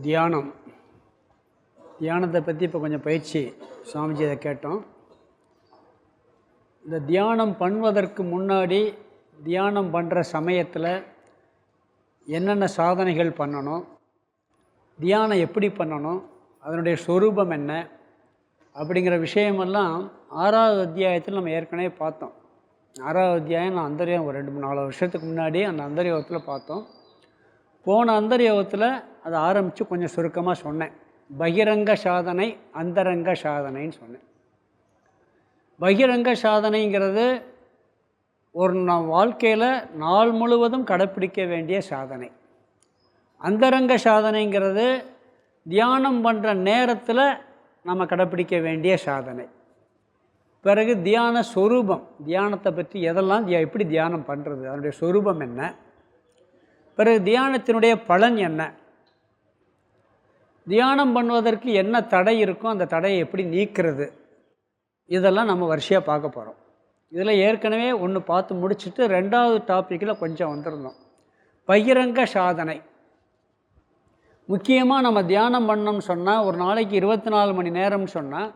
தியானம் தியானத்தை பற்றி இப்போ கொஞ்சம் பயிற்சி சுவாமிஜி அதை கேட்டோம். இந்த தியானம் பண்ணுவதற்கு முன்னாடி தியானம் பண்ணுற சமயத்தில் என்னென்ன சாதனைகள் பண்ணணும், தியானம் எப்படி பண்ணணும், அதனுடைய சொரூபம் என்ன அப்படிங்கிற விஷயமெல்லாம் 6வது அத்தியாயத்தில் நம்ம ஏற்கனவே பார்த்தோம். 6வது அத்தியாயம் நான் அந்தர்யோகம் ஒரு 2-4 வருஷத்துக்கு முன்னாடி அந்த அந்தர்யோகத்தில் பார்த்தோம். போன அந்தர்யோகத்தில் அதை ஆரம்பித்து கொஞ்சம் சுருக்கமாக சொன்னேன். பகிரங்க சாதனை, அந்தரங்க சாதனைன்னு சொன்னேன். பகிரங்க சாதனைங்கிறது ஒரு வாழ்க்கையில் நாள் முழுவதும் கடைப்பிடிக்க வேண்டிய சாதனை. அந்தரங்க சாதனைங்கிறது தியானம் பண்ணுற நேரத்தில் நம்ம கடைப்பிடிக்க வேண்டிய சாதனை. பிறகு தியான சொரூபம், தியானத்தை பற்றி எதெல்லாம் எப்படி தியானம் பண்ணுறது, அதனுடைய சொரூபம் என்ன, பிறகு தியானத்தினுடைய பலன் என்ன, தியானம் பண்ணுவதற்கு என்ன தடை இருக்கும், அந்த தடையை எப்படி நீக்கிறது, இதெல்லாம் நம்ம வரிசையாக பார்க்க போகிறோம். இதில் ஏற்கனவே ஒன்று பார்த்து முடிச்சுட்டு 2வது டாப்பிக்கில் கொஞ்சம் வந்திருந்தோம். பகிரங்க சாதனை. முக்கியமாக நம்ம தியானம் பண்ணணும்னு சொன்னால், ஒரு நாளைக்கு 24 மணி நேரம்னு சொன்னால்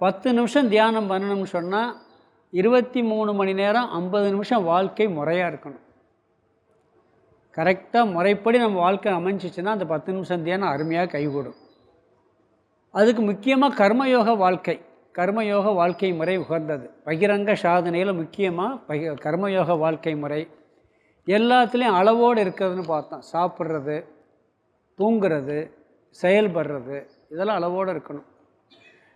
10 நிமிஷம் தியானம் பண்ணணும்னு சொன்னால் 23 மணி நேரம் 50 நிமிஷம் வாழ்க்கை முறையாக இருக்கணும். கரெக்டாக முறைப்படி நம்ம வாழ்க்கை அமைஞ்சிச்சுன்னா அந்த 10 நிமிஷம் தியானம் அருமையாக கைகூடும். அதுக்கு முக்கியமாக கர்மயோக வாழ்க்கை, கர்மயோக வாழ்க்கை முறை உகந்தது. பகிரங்க சாதனையில் முக்கியமாக கர்மயோக வாழ்க்கை முறை எல்லாத்துலேயும் அளவோடு இருக்கிறதுன்னு பார்த்தோம். சாப்பிட்றது, தூங்குறது, செயல்படுறது, இதெல்லாம் அளவோடு இருக்கணும்.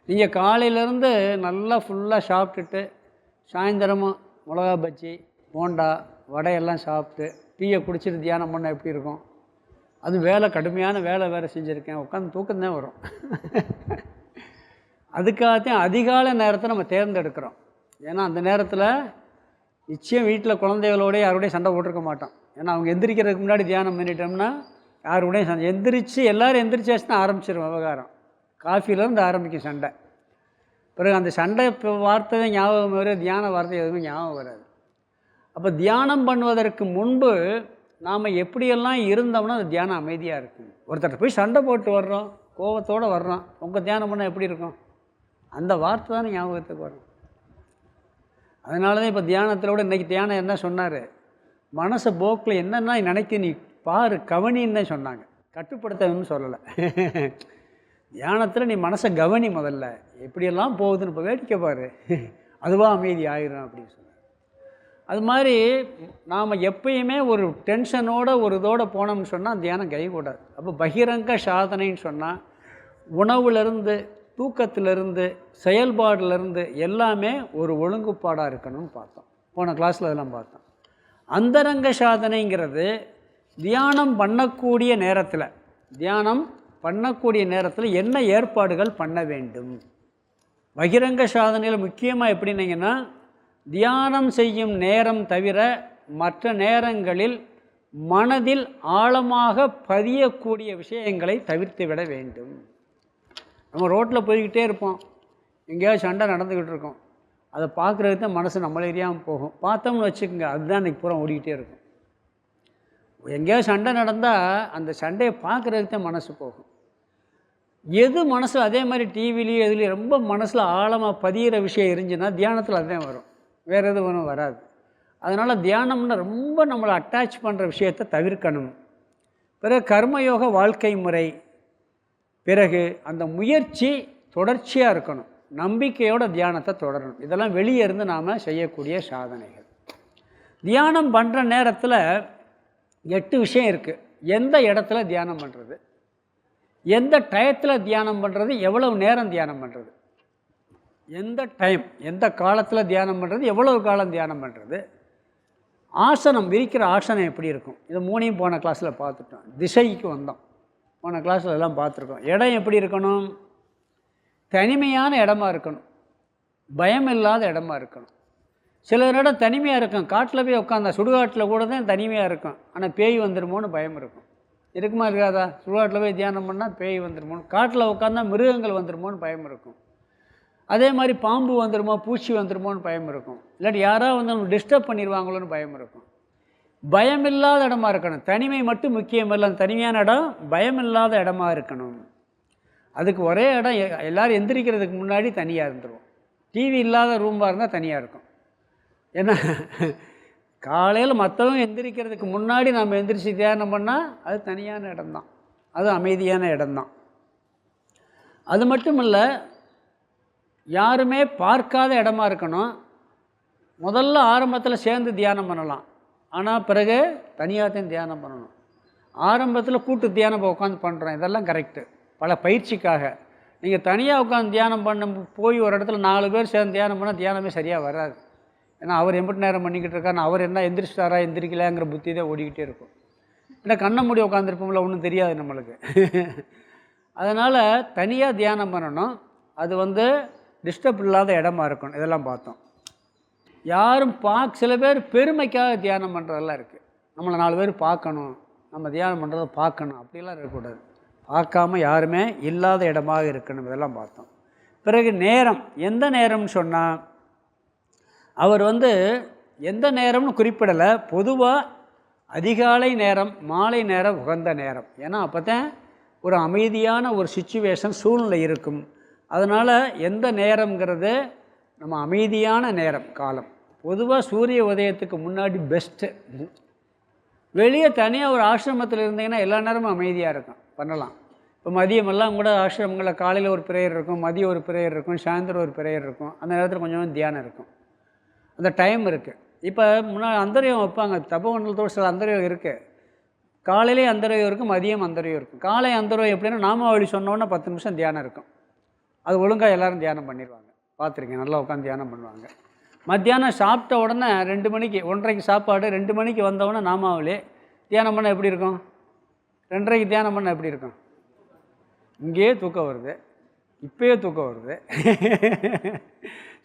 நீங்கள் காலையிலேருந்து நல்லா ஃபுல்லாக சாப்பிட்டுட்டு சாயந்தரமும் மிளகா பஜ்ஜி, போண்டா, வடையெல்லாம் சாப்பிட்டு டீயை குடிச்சிட்டு தியானம் பண்ணால் எப்படி இருக்கும்? அது வேலை, கடுமையான வேலை வேறு செஞ்சுருக்கேன், உட்காந்து தூக்கம்தான் வரும். அதுக்காகத்தான் அதிகாலை நேரத்தை நம்ம தேர்ந்தெடுக்கிறோம். ஏன்னா அந்த நேரத்தில் நிச்சயம் வீட்டில் குழந்தைகளோடய யாரோடய சண்டை போட்டிருக்க மாட்டோம். ஏன்னா அவங்க எந்திரிக்கிறதுக்கு முன்னாடி தியானம் பண்ணிட்டோம்னா யாரோடையும் சண்டை, எந்திரிச்சு எல்லோரும் எந்திரிச்சாச்சுன்னா ஆரம்பிச்சிடும் விவகாரம். காஃபிலேருந்து ஆரம்பிக்கும் சண்டை. பிறகு அந்த சண்டை வார்த்தை தான் ஞாபகம் வரும், தியான வார்த்தை எதுவுமே ஞாபகம் வராது. அப்போ தியானம் பண்ணுவதற்கு முன்பு நாம் எப்படியெல்லாம் இருந்தோம்னா அந்த தியானம் அமைதியாக இருக்கும். ஒருத்தர் போய் சண்டை போட்டு வர்றோம், கோபத்தோடு வர்றோம், உங்கள் தியானம் பண்ணால் எப்படி இருக்கும்? அந்த வார்த்தை தானே ஞாபகத்துக்கு வரும். அதனால தான் இப்போ தியானத்தில் கூட இன்றைக்கி தியானம் என்ன சொன்னார், மனசை போக்கில் என்னென்னா நினைக்க நீ பாரு, கவனின்னு தான் சொன்னாங்க, கட்டுப்படுத்தணும்னு சொல்லலை. தியானத்தில் நீ மனசை கவனி, முதல்ல எப்படியெல்லாம் போகுதுன்னு இப்போ வேடிக்கை பாரு, அதுவாக அமைதி ஆயிரும் அப்படின்னு சொன்னார். அது மாதிரி நாம் எப்பயுமே ஒரு டென்ஷனோட ஒரு இதோடு போனோம்னு சொன்னால் தியானம் கைகூடாது. அப்போ பகிரங்க சாதனைன்னு சொன்னால் உணவுலேருந்து, தூக்கத்திலிருந்து, செயல்பாடுலேருந்து எல்லாமே ஒரு ஒழுங்குப்பாடாக இருக்கணும்னு பார்த்தோம். போன கிளாஸில் அதெல்லாம் பார்த்தோம். அந்தரங்க சாதனைங்கிறது தியானம் பண்ணக்கூடிய நேரத்தில் என்ன ஏற்பாடுகள் பண்ண வேண்டும். பகிரங்க சாதனையில் முக்கியமாக எப்படின்னீங்கன்னா, தியானம் செய்யும் நேரம் தவிர மற்ற நேரங்களில் மனதில் ஆழமாக பதியக்கூடிய விஷயங்களை தவிர்த்து விட வேண்டும். நம்ம ரோட்டில் போய்கிட்டே இருப்போம், எங்கேயாவது சண்டை நடந்துக்கிட்டு இருக்கோம், அதை பார்க்குறதுக்கு தான் மனசு நம்மளை எரியாமல் போகும். பார்த்தோம்னு வச்சுக்கோங்க, அதுதான் இன்றைக்கி பூரா ஓடிக்கிட்டே இருக்கும். எங்கேயாவது சண்டை நடந்தால் அந்த சண்டையை பார்க்குறதுக்கு தான் மனசு போகும். எது மனசு அதே மாதிரி டிவிலேயும் எதுலேயும் ரொம்ப மனசில் ஆழமாக பதிகிற விஷயம் இருந்துச்சுன்னா தியானத்தில் அதுதான் வரும், வேறு எதுவும் ஒன்றும் வராது. அதனால் தியானம்னா ரொம்ப நம்மளை அட்டாச் பண்ணுற விஷயத்தை தவிர்க்கணும். பிறகு கர்மயோக வாழ்க்கை முறை, பிறகு அந்த முயற்சி தொடர்ச்சியாக இருக்கணும், நம்பிக்கையோட தியானத்தை தொடரணும். இதெல்லாம் வெளியே இருந்து நாம் செய்யக்கூடிய சாதனைகள். தியானம் பண்ணுற நேரத்தில் 8 விஷயம் இருக்குது. எந்த இடத்துல தியானம் பண்ணுறது, எந்த டயத்தில் தியானம் பண்ணுறது, எவ்வளவு நேரம் தியானம் பண்ணுறது, எந்த டைம், எந்த காலத்தில் தியானம் பண்ணுறது, எவ்வளவு காலம் தியானம் பண்ணுறது, ஆசனம், விரிக்கிற ஆசனம் எப்படி இருக்கும், இது 3ஐயும் போன கிளாஸில் பார்த்துட்டோம். திசைக்கு வந்தோம், போன கிளாஸில் எல்லாம் பார்த்துருக்கோம். இடம் எப்படி இருக்கணும், தனிமையான இடமா இருக்கணும், பயம் இல்லாத இடமா இருக்கணும். சில இடம் தனிமையாக இருக்கும், காட்டில் போய் உட்காந்தா, சுடுகாட்டில் கூட தான் தனிமையாக இருக்கும், ஆனால் பேய் வந்துடுமோன்னு பயம் இருக்கும். இருக்குமா இருக்காதா? சுடுகாட்டில் போய் தியானம் பண்ணால் பேய் வந்துடுமோன்னு, காட்டில் உட்காந்தா மிருகங்கள் வந்துடுமோன்னு பயம் இருக்கும். அதே மாதிரி பாம்பு வந்துடுமோ, பூச்சி வந்துடுமோன்னு பயம் இருக்கும். இல்லாட்டி யாராவது வந்து நம்ம டிஸ்டர்ப் பண்ணிடுவாங்களோன்னு பயம் இருக்கும். பயமில்லாத இடமா இருக்கணும். தனிமை மட்டும் முக்கியம் இல்லை, தனிமையான இடம் பயமில்லாத இடமா இருக்கணும். அதுக்கு ஒரே இடம், எல்லோரும் எந்திரிக்கிறதுக்கு முன்னாடி தனியாக இருந்துடும். டிவி இல்லாத ரூமாக இருந்தால் தனியாக இருக்கும். ஏன்னா காலையில் மற்றவங்க எந்திரிக்கிறதுக்கு முன்னாடி நம்ம எந்திரிச்சு தியானம் பண்ணால் அது தனியான இடம்தான், அது அமைதியான இடம்தான். அது மட்டும் இல்லை, யாருமே பார்க்காத இடமா இருக்கணும். முதல்ல ஆரம்பத்தில் சேர்ந்து தியானம் பண்ணலாம், ஆனால் பிறகு தனியாகத்தையும் தியானம் பண்ணணும். ஆரம்பத்தில் கூட்டு தியானம் உட்காந்து பண்ணுறோம், இதெல்லாம் கரெக்டு. பல பயிற்சிக்காக நீங்கள் தனியாக உட்காந்து தியானம் பண்ண போய் ஒரு இடத்துல 4 பேர் சேர்ந்து தியானம் பண்ணால் தியானமே சரியாக வராது. ஏன்னா அவர் எம்பிட்டு நேரம் பண்ணிக்கிட்டு இருக்காரு, அவர் என்ன எந்திரிச்சிட்டாரா எந்திரிக்கலாங்கிற புத்தி தான் ஓடிக்கிட்டே இருக்கும். ஏன்னா கண்ணை மூடி உட்காந்துருப்போம்ல, ஒன்றும் தெரியாது நம்மளுக்கு. அதனால் தனியாக தியானம் பண்ணணும். அது டிஸ்டர்ப் இல்லாத இடமா இருக்கணும். இதெல்லாம் பார்த்தோம். யாரும் சில பேர் பெருமைக்காக தியானம் பண்ணுறதெல்லாம் இருக்குது. நம்மளை 4 பேர் பார்க்கணும், நம்ம தியானம் பண்ணுறதை பார்க்கணும், அப்படிலாம் இருக்கக்கூடாது. பார்க்காம யாருமே இல்லாத இடமாக இருக்கணும். இதெல்லாம் பார்த்தோம். பிறகு நேரம், எந்த நேரம்னு சொன்னால் அவர் எந்த நேரம்னு குறிப்பிடலை. பொதுவாக அதிகாலை நேரம், மாலை நேரம் உகந்த நேரம். ஏன்னா அப்போ தான் ஒரு அமைதியான ஒரு சிச்சுவேஷன் சூழ்நிலை இருக்கும். அதனால் எந்த நேரங்கிறது நம்ம அமைதியான நேரம் காலம். பொதுவாக சூரிய உதயத்துக்கு முன்னாடி பெஸ்ட்டு. வெளியே தனியாக ஒரு ஆசிரமத்தில் இருந்தீங்கன்னா எல்லா நேரமும் அமைதியாக இருக்கும், பண்ணலாம். இப்போ மதியமெல்லாம் கூட ஆசிரமங்களில் காலையில் ஒரு பிரேயர் இருக்கும், மதியம் ஒரு பிரேயர் இருக்கும், சாயந்தரம் ஒரு பிரேயர் இருக்கும். அந்த நேரத்தில் கொஞ்சம் தியானம் இருக்கும், அந்த டைம் இருக்குது. இப்போ முன்னாடி அந்தரியம் வைப்பாங்க, தபோவனத்தோடு சில அந்தரியம் இருக்குது. காலையிலே அந்தரியம் இருக்கும், மதியம் அந்தரியம் இருக்கும். காலை அந்தரியம் எப்படின்னா நாமாவளி சொன்னோன்னே 10 நிமிஷம் தியானம் இருக்கும். அது ஒழுங்காக எல்லோரும் தியானம் பண்ணிடுவாங்க, பார்த்துருக்கேன். நல்லா உட்காந்து தியானம் பண்ணுவாங்க. மத்தியானம் சாப்பிட்ட உடனே 2 மணிக்கு 1:30க்கு சாப்பாடு, 2 மணிக்கு வந்தவுடனே நாமாவளி தியானம் பண்ண எப்படி இருக்கும்? 2:30க்கு தியானம் பண்ண எப்படி இருக்கும்? இங்கேயே தூக்கம் வருது, இப்போயே தூக்கம் வருது,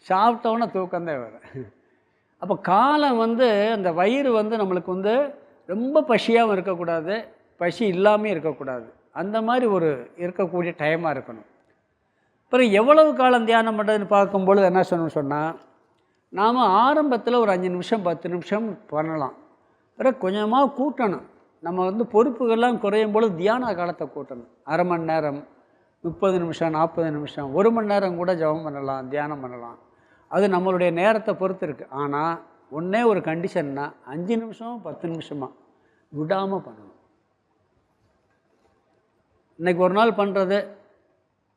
சாப்பிட்டவுடனே தூக்கம்தான் வரும். அப்போ காலம் அந்த வயிறு நம்மளுக்கு ரொம்ப பசியாகவும் இருக்கக்கூடாது, பசி இல்லாமல் இருக்கக்கூடாது. அந்த மாதிரி ஒரு இருக்கக்கூடிய டைமாக இருக்கணும். அப்புறம் எவ்வளவு காலம் தியானம் பண்ணுறதுன்னு பார்க்கும்பொழுது என்ன சொன்னால், நாம் ஆரம்பத்தில் ஒரு 5 நிமிஷம் 10 நிமிஷம் பண்ணலாம். பிறகு கொஞ்சமாக கூட்டணும். நம்ம பொறுப்புகள்லாம் குறையும் பொழுது தியான காலத்தை கூட்டணும். அரை மணி நேரம், 30 நிமிஷம், 40 நிமிஷம், 1 மணி நேரம் கூட ஜபம் பண்ணலாம், தியானம் பண்ணலாம். அது நம்மளுடைய நேரத்தை பொறுத்து இருக்குது. ஆனால் ஒன்றே ஒரு கண்டிஷன்னா 5 நிமிஷம் 10 நிமிஷமாக விடாமல் பண்ணணும். இன்றைக்கி ஒரு நாள் பண்ணுறது,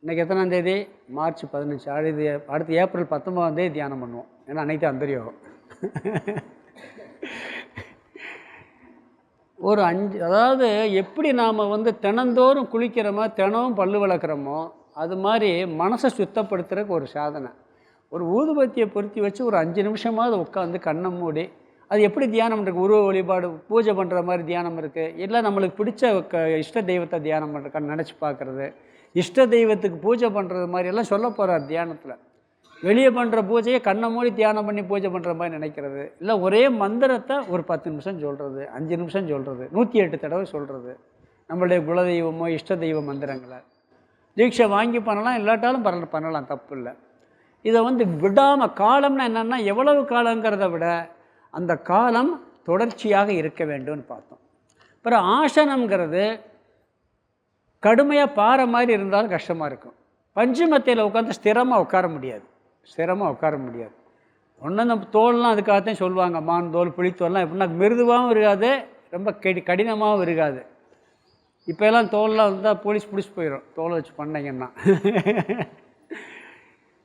இன்றைக்கி எத்தனாம் தேதி? மார்ச் 15. அடுத்து ஏப்ரல் 19ஆம் தேதி தியானம் பண்ணுவோம். ஏன்னா அன்றைக்கி அந்தரியோகம். ஒரு 5, அதாவது எப்படி நாம் தினந்தோறும் குளிக்கிறோமோ, தினமும் பல்லு விளக்குறோமோ, அது மாதிரி மனசை சுத்தப்படுத்துறதுக்கு ஒரு சாதனை. ஒரு ஊதுபத்தியை பொருத்தி வச்சு ஒரு 5 நிமிஷமாவது உட்காந்து கண்ணை மூடி, அது எப்படி தியானம் இருக்குது? உருவ வழிபாடு பூஜை பண்ணுற மாதிரி தியானம் இருக்குது. இல்லை நம்மளுக்கு பிடிச்ச இஷ்ட தெய்வத்தை தியானம் பண்ணுற நினச்சி பார்க்குறது, இஷ்ட தெய்வத்துக்கு பூஜை பண்ணுறது மாதிரி எல்லாம் சொல்ல போகிறார் தியானத்தில். வெளியே பண்ணுற பூஜையை கண்ணை மூடி தியானம் பண்ணி பூஜை பண்ணுற மாதிரி நினைக்கிறது. இல்லை ஒரே மந்திரத்தை ஒரு 10 நிமிஷம் சொல்கிறது, 5 நிமிஷம் சொல்கிறது, 108 தடவை சொல்கிறது. நம்மளுடைய குலதெய்வமோ இஷ்ட தெய்வ மந்திரங்களை தீட்சை வாங்கி பண்ணலாம், இல்லாட்டாலும் பண்ணலாம், தப்பு இல்லை. இதை விடாமல், காலம்னா என்னென்னா எவ்வளவு காலங்கிறத விட அந்த காலம் தொடர்ச்சியாக இருக்க வேண்டும்னு பார்த்தோம். அப்புறம் ஆசனம்ங்கிறது கடுமையாக பாறை மாதிரி இருந்தாலும் கஷ்டமாக இருக்கும். பஞ்சுமத்தையில் உட்காந்து ஸ்திரமாக உட்கார முடியாது. ஒன்று நம்ம தோல்லாம் அதுக்காகத்தான் சொல்லுவாங்க, மான் தோல் புளித்தோல்லாம் எப்படின்னா மிருதுவாகவும் இருக்காது, ரொம்ப கடினமாகவும் இருக்காது. இப்போ எல்லாம் தோல்லாம் வந்தால் போலீஸ் பிடிச்சி போயிடும், தோலை வச்சு பண்ணிங்கன்னா.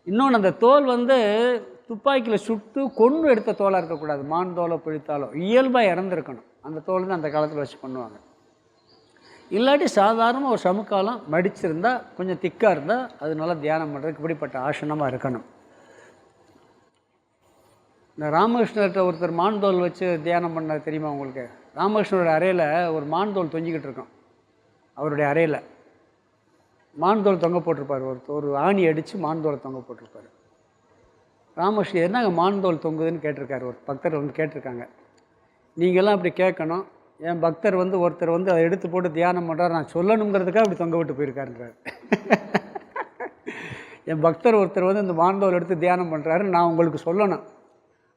இன்னொன்று, அந்த தோல் துப்பாக்கியில் சுட்டு கொன்று எடுத்த தோலாக இருக்கக்கூடாது. மான் தோலை பிடித்தாலும் இயல்பாக இறந்துருக்கணும். அந்த தோல் தான் அந்த காலத்தில் வச்சு பண்ணுவாங்க. இல்லாட்டி சாதாரணமாக ஒரு சமுக்காலம் மடிச்சிருந்தால், கொஞ்சம் திக்காக இருந்தால் அது நல்லா தியானம் பண்ணுறதுக்கு இப்படிப்பட்ட ஆசனமாக இருக்கணும். இந்த ராமகிருஷ்ணர்கிட்ட ஒருத்தர் மான்தோல் வச்சு தியானம் பண்ண தெரியுமா உங்களுக்கு? ராமகிருஷ்ணரோட அறையில் ஒரு மான்தோல் தொங்கிக்கிட்டு இருக்கோம். அவருடைய அறையில் மான்தோல் தொங்க போட்டிருப்பார். ஒரு ஆணி அடித்து மான்தோலை தொங்க போட்டிருப்பார். ராமகிருஷ்ணர் என்னங்க மான்தோல் தொங்குதுன்னு கேட்டிருக்காரு. ஒரு பக்தர் கேட்டிருக்காங்க. நீங்கள்லாம் அப்படி கேட்கணும். என் பக்தர் ஒருத்தர் அதை எடுத்து போட்டு தியானம் பண்ணுறார், நான் சொல்லணுங்கிறதுக்காக அப்படி தொங்க விட்டு போயிருக்காருன்றார். என் பக்தர் ஒருத்தர் இந்த மான்தோல் எடுத்து தியானம் பண்ணுறாரு, நான் உங்களுக்கு சொல்லணும்,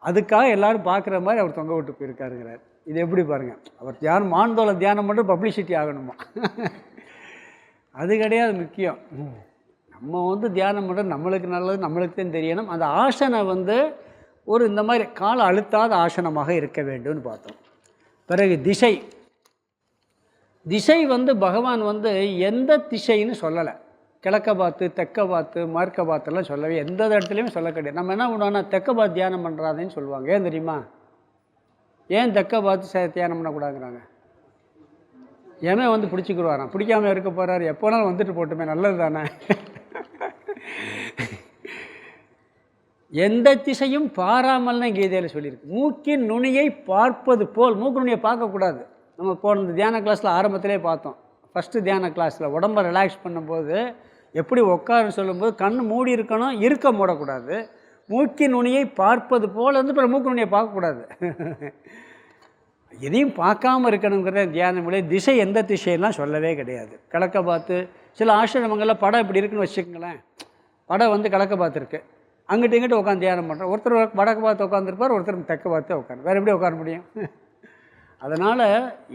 அதுக்காக எல்லோரும் பார்க்குற மாதிரி அவர் தொங்க விட்டு போயிருக்காருங்கிறார். இது எப்படி பாருங்கள், அவர் தியானம் மான்தோலை தியானம் பண்ணுற பப்ளிசிட்டி ஆகணுமா? அது கிடையாது முக்கியம். நம்ம தியானம் பண்ணுறது நம்மளுக்கு நல்லது, நம்மளுக்கு தான் தெரியணும். அந்த ஆசனம் ஒரு இந்த மாதிரி கால அழுத்தாத ஆசனமாக இருக்க வேண்டும்னு பார்த்தோம். பிறகு திசை. திசை பகவான் எந்த திசைன்னு சொல்லலை. கிழக்க பார்த்து, தெற்க பார்த்து, மேற்க பார்த்தெல்லாம் சொல்லவே எந்த இடத்துலையுமே சொல்ல கிடையாது. நம்ம என்ன பண்ணுவோம்னா தெற்க பார்த்து தியானம் பண்ணுறாதேன்னு சொல்லுவாங்க. ஏன் தெரியுமா? ஏன் தெற்க பார்த்து தியானம் பண்ணக்கூடாதுங்கிறாங்க? ஏமே பிடிச்சிக்கிடுவாராம். பிடிக்காமல் இருக்க போகிறாரு, எப்போனாலும் வந்துட்டு போட்டுமே, நல்லது தானே. எந்த திசையும் பாராமல்னு கீதையில் சொல்லியிருக்கு. மூக்கின் நுனியை பார்ப்பது போல். மூக்கு நுனியை பார்க்கக்கூடாது. நம்ம போன தியான கிளாஸில் ஆரம்பத்திலே பார்த்தோம். ஃபஸ்ட்டு தியான கிளாஸில் உடம்பை ரிலாக்ஸ் பண்ணும்போது எப்படி உட்காருன்னு சொல்லும்போது கண் மூடி இருக்கணும், இருக்க மூடக்கூடாது. மூக்கின் நுனியை பார்ப்பது போல் இப்போ மூக்கு நுனியை பார்க்கக்கூடாது. எதையும் பார்க்காம இருக்கணுங்கிற தியானம் இல்லை. திசை எந்த திசையெல்லாம் சொல்லவே கிடையாது. கிழக்க பார்த்து சில ஆசிரமங்களில் படம் இப்படி இருக்குன்னு வச்சுக்கோங்களேன். படம் கிழக்க பார்த்துருக்கு, அங்கிட்ட இங்கிட்ட உட்காந்து தியானம் பண்ணுறோம். ஒருத்தர் வடக்கு பார்த்து உட்காந்துருப்பார், ஒருத்தர் தெற்க பார்த்து உட்காந்து. வேறு எப்படி உட்கார முடியும்? அதனால்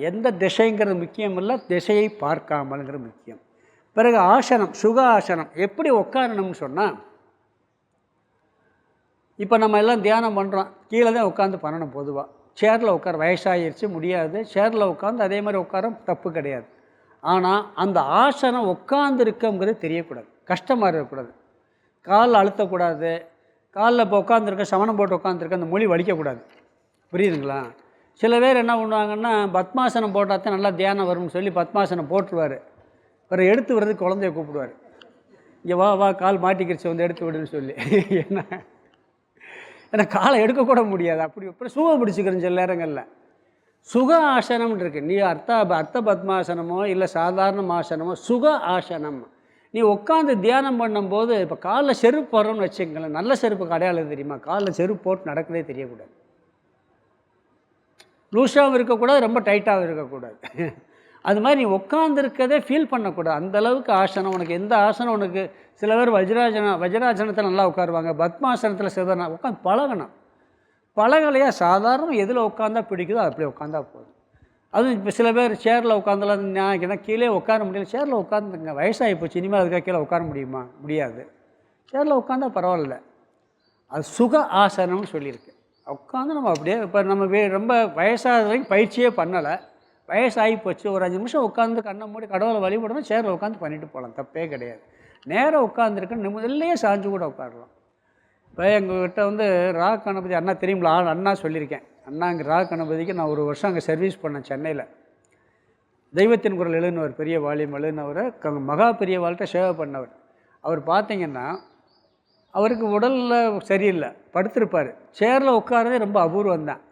எந்த திசைங்கிறது முக்கியம் இல்லை, திசையை பார்க்காமல்ங்கிறது முக்கியம். பிறகு ஆசனம், சுக ஆசனம். எப்படி உட்காரணும்னு சொன்னால், இப்போ நம்ம எல்லாம் தியானம் பண்ணுறோம், கீழே தான் உட்காந்து பண்ணணும். பொதுவாக சேரில் உட்கார வயசாகிடுச்சு, முடியாது. சேரில் உட்காந்து அதே மாதிரி உட்கார தப்பு கிடையாது. ஆனால் அந்த ஆசனம் உட்காந்துருக்கங்கிறது தெரியக்கூடாது, கஷ்டமாக இருக்கக்கூடாது, காலில் அழுத்தக்கூடாது. காலில் இப்போ உட்காந்துருக்க சமணம் போட்டு உட்காந்துருக்க அந்த மொழி வலிக்கக்கூடாது. புரியுதுங்களா? சில பேர் என்ன பண்ணுவாங்கன்னா, பத்மாசனம் போட்டால் தான் நல்லா தியானம் வரும்னு சொல்லி பத்மாசனம் போட்டுருவார். அப்புறம் எடுத்து வர்றதுக்கு குழந்தைய கூப்பிடுவார். இங்கே வா வா, கால் மாட்டிக்கிடுச்சு, எடுத்து விடுன்னு சொல்லி. என்ன, ஏன்னா காலை எடுக்கக்கூட முடியாது. அப்படி சுக பிடிச்சிக்கிறேன் சில நேரங்களில். சுக ஆசனம்னு இருக்குது. நீ அர்த்த பத்மாசனமோ இல்லை சாதாரண ஆசனமோ சுக ஆசனம். நீ உட்காந்து தியானம் பண்ணும்போது இப்போ காலில் செருப்பு போடுறோன்னு வச்சுக்கங்களேன். நல்ல செருப்பு அடையாளம் தெரியுமா? காலில் செருப்பு போட்டு நடக்கவே தெரியக்கூடாது. லூஸாகவும் இருக்கக்கூடாது, ரொம்ப டைட்டாகவும் இருக்கக்கூடாது. அது மாதிரி நீ உட்காந்துருக்கதே ஃபீல் பண்ணக்கூடாது. அந்தளவுக்கு ஆசனம். உனக்கு எந்த ஆசனம் உனக்கு, சில பேர் வஜ்ராசனத்தில் நல்லா உட்காருவாங்க, பத்மாசனத்தில் சில பேர் உட்காந்து பழகணும். பழகலையா சாதாரண எதில் உட்காந்தா பிடிக்குதோ அப்படி உட்காந்தா போதும். அதுவும் இப்போ சில பேர் சேரில் உட்காந்துலாம் நான் கீழே உட்கார முடியல. சேரில் உட்காந்துங்க, வயசாகி போச்சு, இனிமேல் அதுக்காக கீழே உட்கார முடியுமா? முடியாது. சேரில் உட்காந்தா பரவாயில்ல. அது சுக ஆசனம்னு சொல்லியிருக்கு. உட்காந்து நம்ம அப்படியே இப்போ நம்ம ரொம்ப வயசாக வரைக்கும் பயிற்சியே பண்ணலை, வயசாகி போச்சு, ஒரு 5 நிமிஷம் உட்காந்து கண்ணை மூடி கடவுளை வழிபடணும், சேரில் உட்காந்து பண்ணிட்டு போகலாம், தப்பே கிடையாது. நேராக உட்காந்துருக்குன்னு நிம்மதியிலேயே சாஞ்சு கூட உட்காரலாம். இப்போ எங்கள்கிட்ட ரா கணபதி அண்ணா தெரியுங்களா? அண்ணா சொல்லியிருக்கேன். அண்ணாங்க ரா கணபதிக்கு நான் ஒரு வருஷம் அங்கே சர்வீஸ் பண்ணேன் சென்னையில். தெய்வத்தின் குரல் எழுதினவர், பெரிய வால்யூம் எழுதினவர், மகா பெரிய வாழ்க்கை சேவை பண்ணவர். அவர் பார்த்திங்கன்னா அவருக்கு உடலில் சரியில்லை, படுத்திருப்பார். சேரில் உட்காரதே ரொம்ப அபூர்வம் தான்.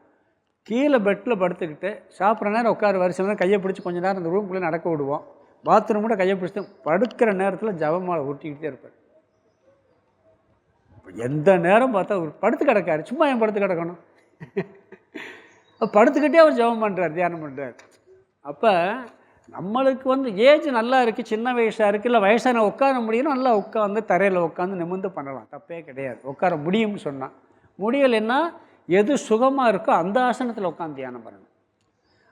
கீழே பெட்டில் படுத்துக்கிட்டு சாப்பிட்ற நேரம் உட்காருவார். சில நேரம் கையை பிடிச்சி கொஞ்சம் நேரம் அந்த ரூம்குள்ளே நடக்க விடுவோம். பாத்ரூம் கூட கையை பிடிச்சி படுக்கிற நேரத்தில் ஜபமாலை ஊட்டிக்கிட்டே இருப்பார். எந்த நேரம் பார்த்தா அவர் படுத்து கிடக்காரு. சும்மா ஏன் படுத்து கிடக்கணும்? படுத்துக்கிட்டே அவர் ஜபம் பண்ணுறார், தியானம் பண்ணுறார். அப்போ நம்மளுக்கு ஏஜ் நல்லா இருக்குது, சின்ன வயசாக இருக்குது, இல்லை வயசான உட்கார முடியும், நல்லா உட்காந்து தரையில் உட்காந்து நிமிர்ந்து பண்ணலாம், தப்பே கிடையாது. உட்கார முடியும்னு சொன்னால். முடியலைன்னா எது சுகமாக இருக்கோ அந்த ஆசனத்தில் உட்காந்து தியானம் பண்ணணும்.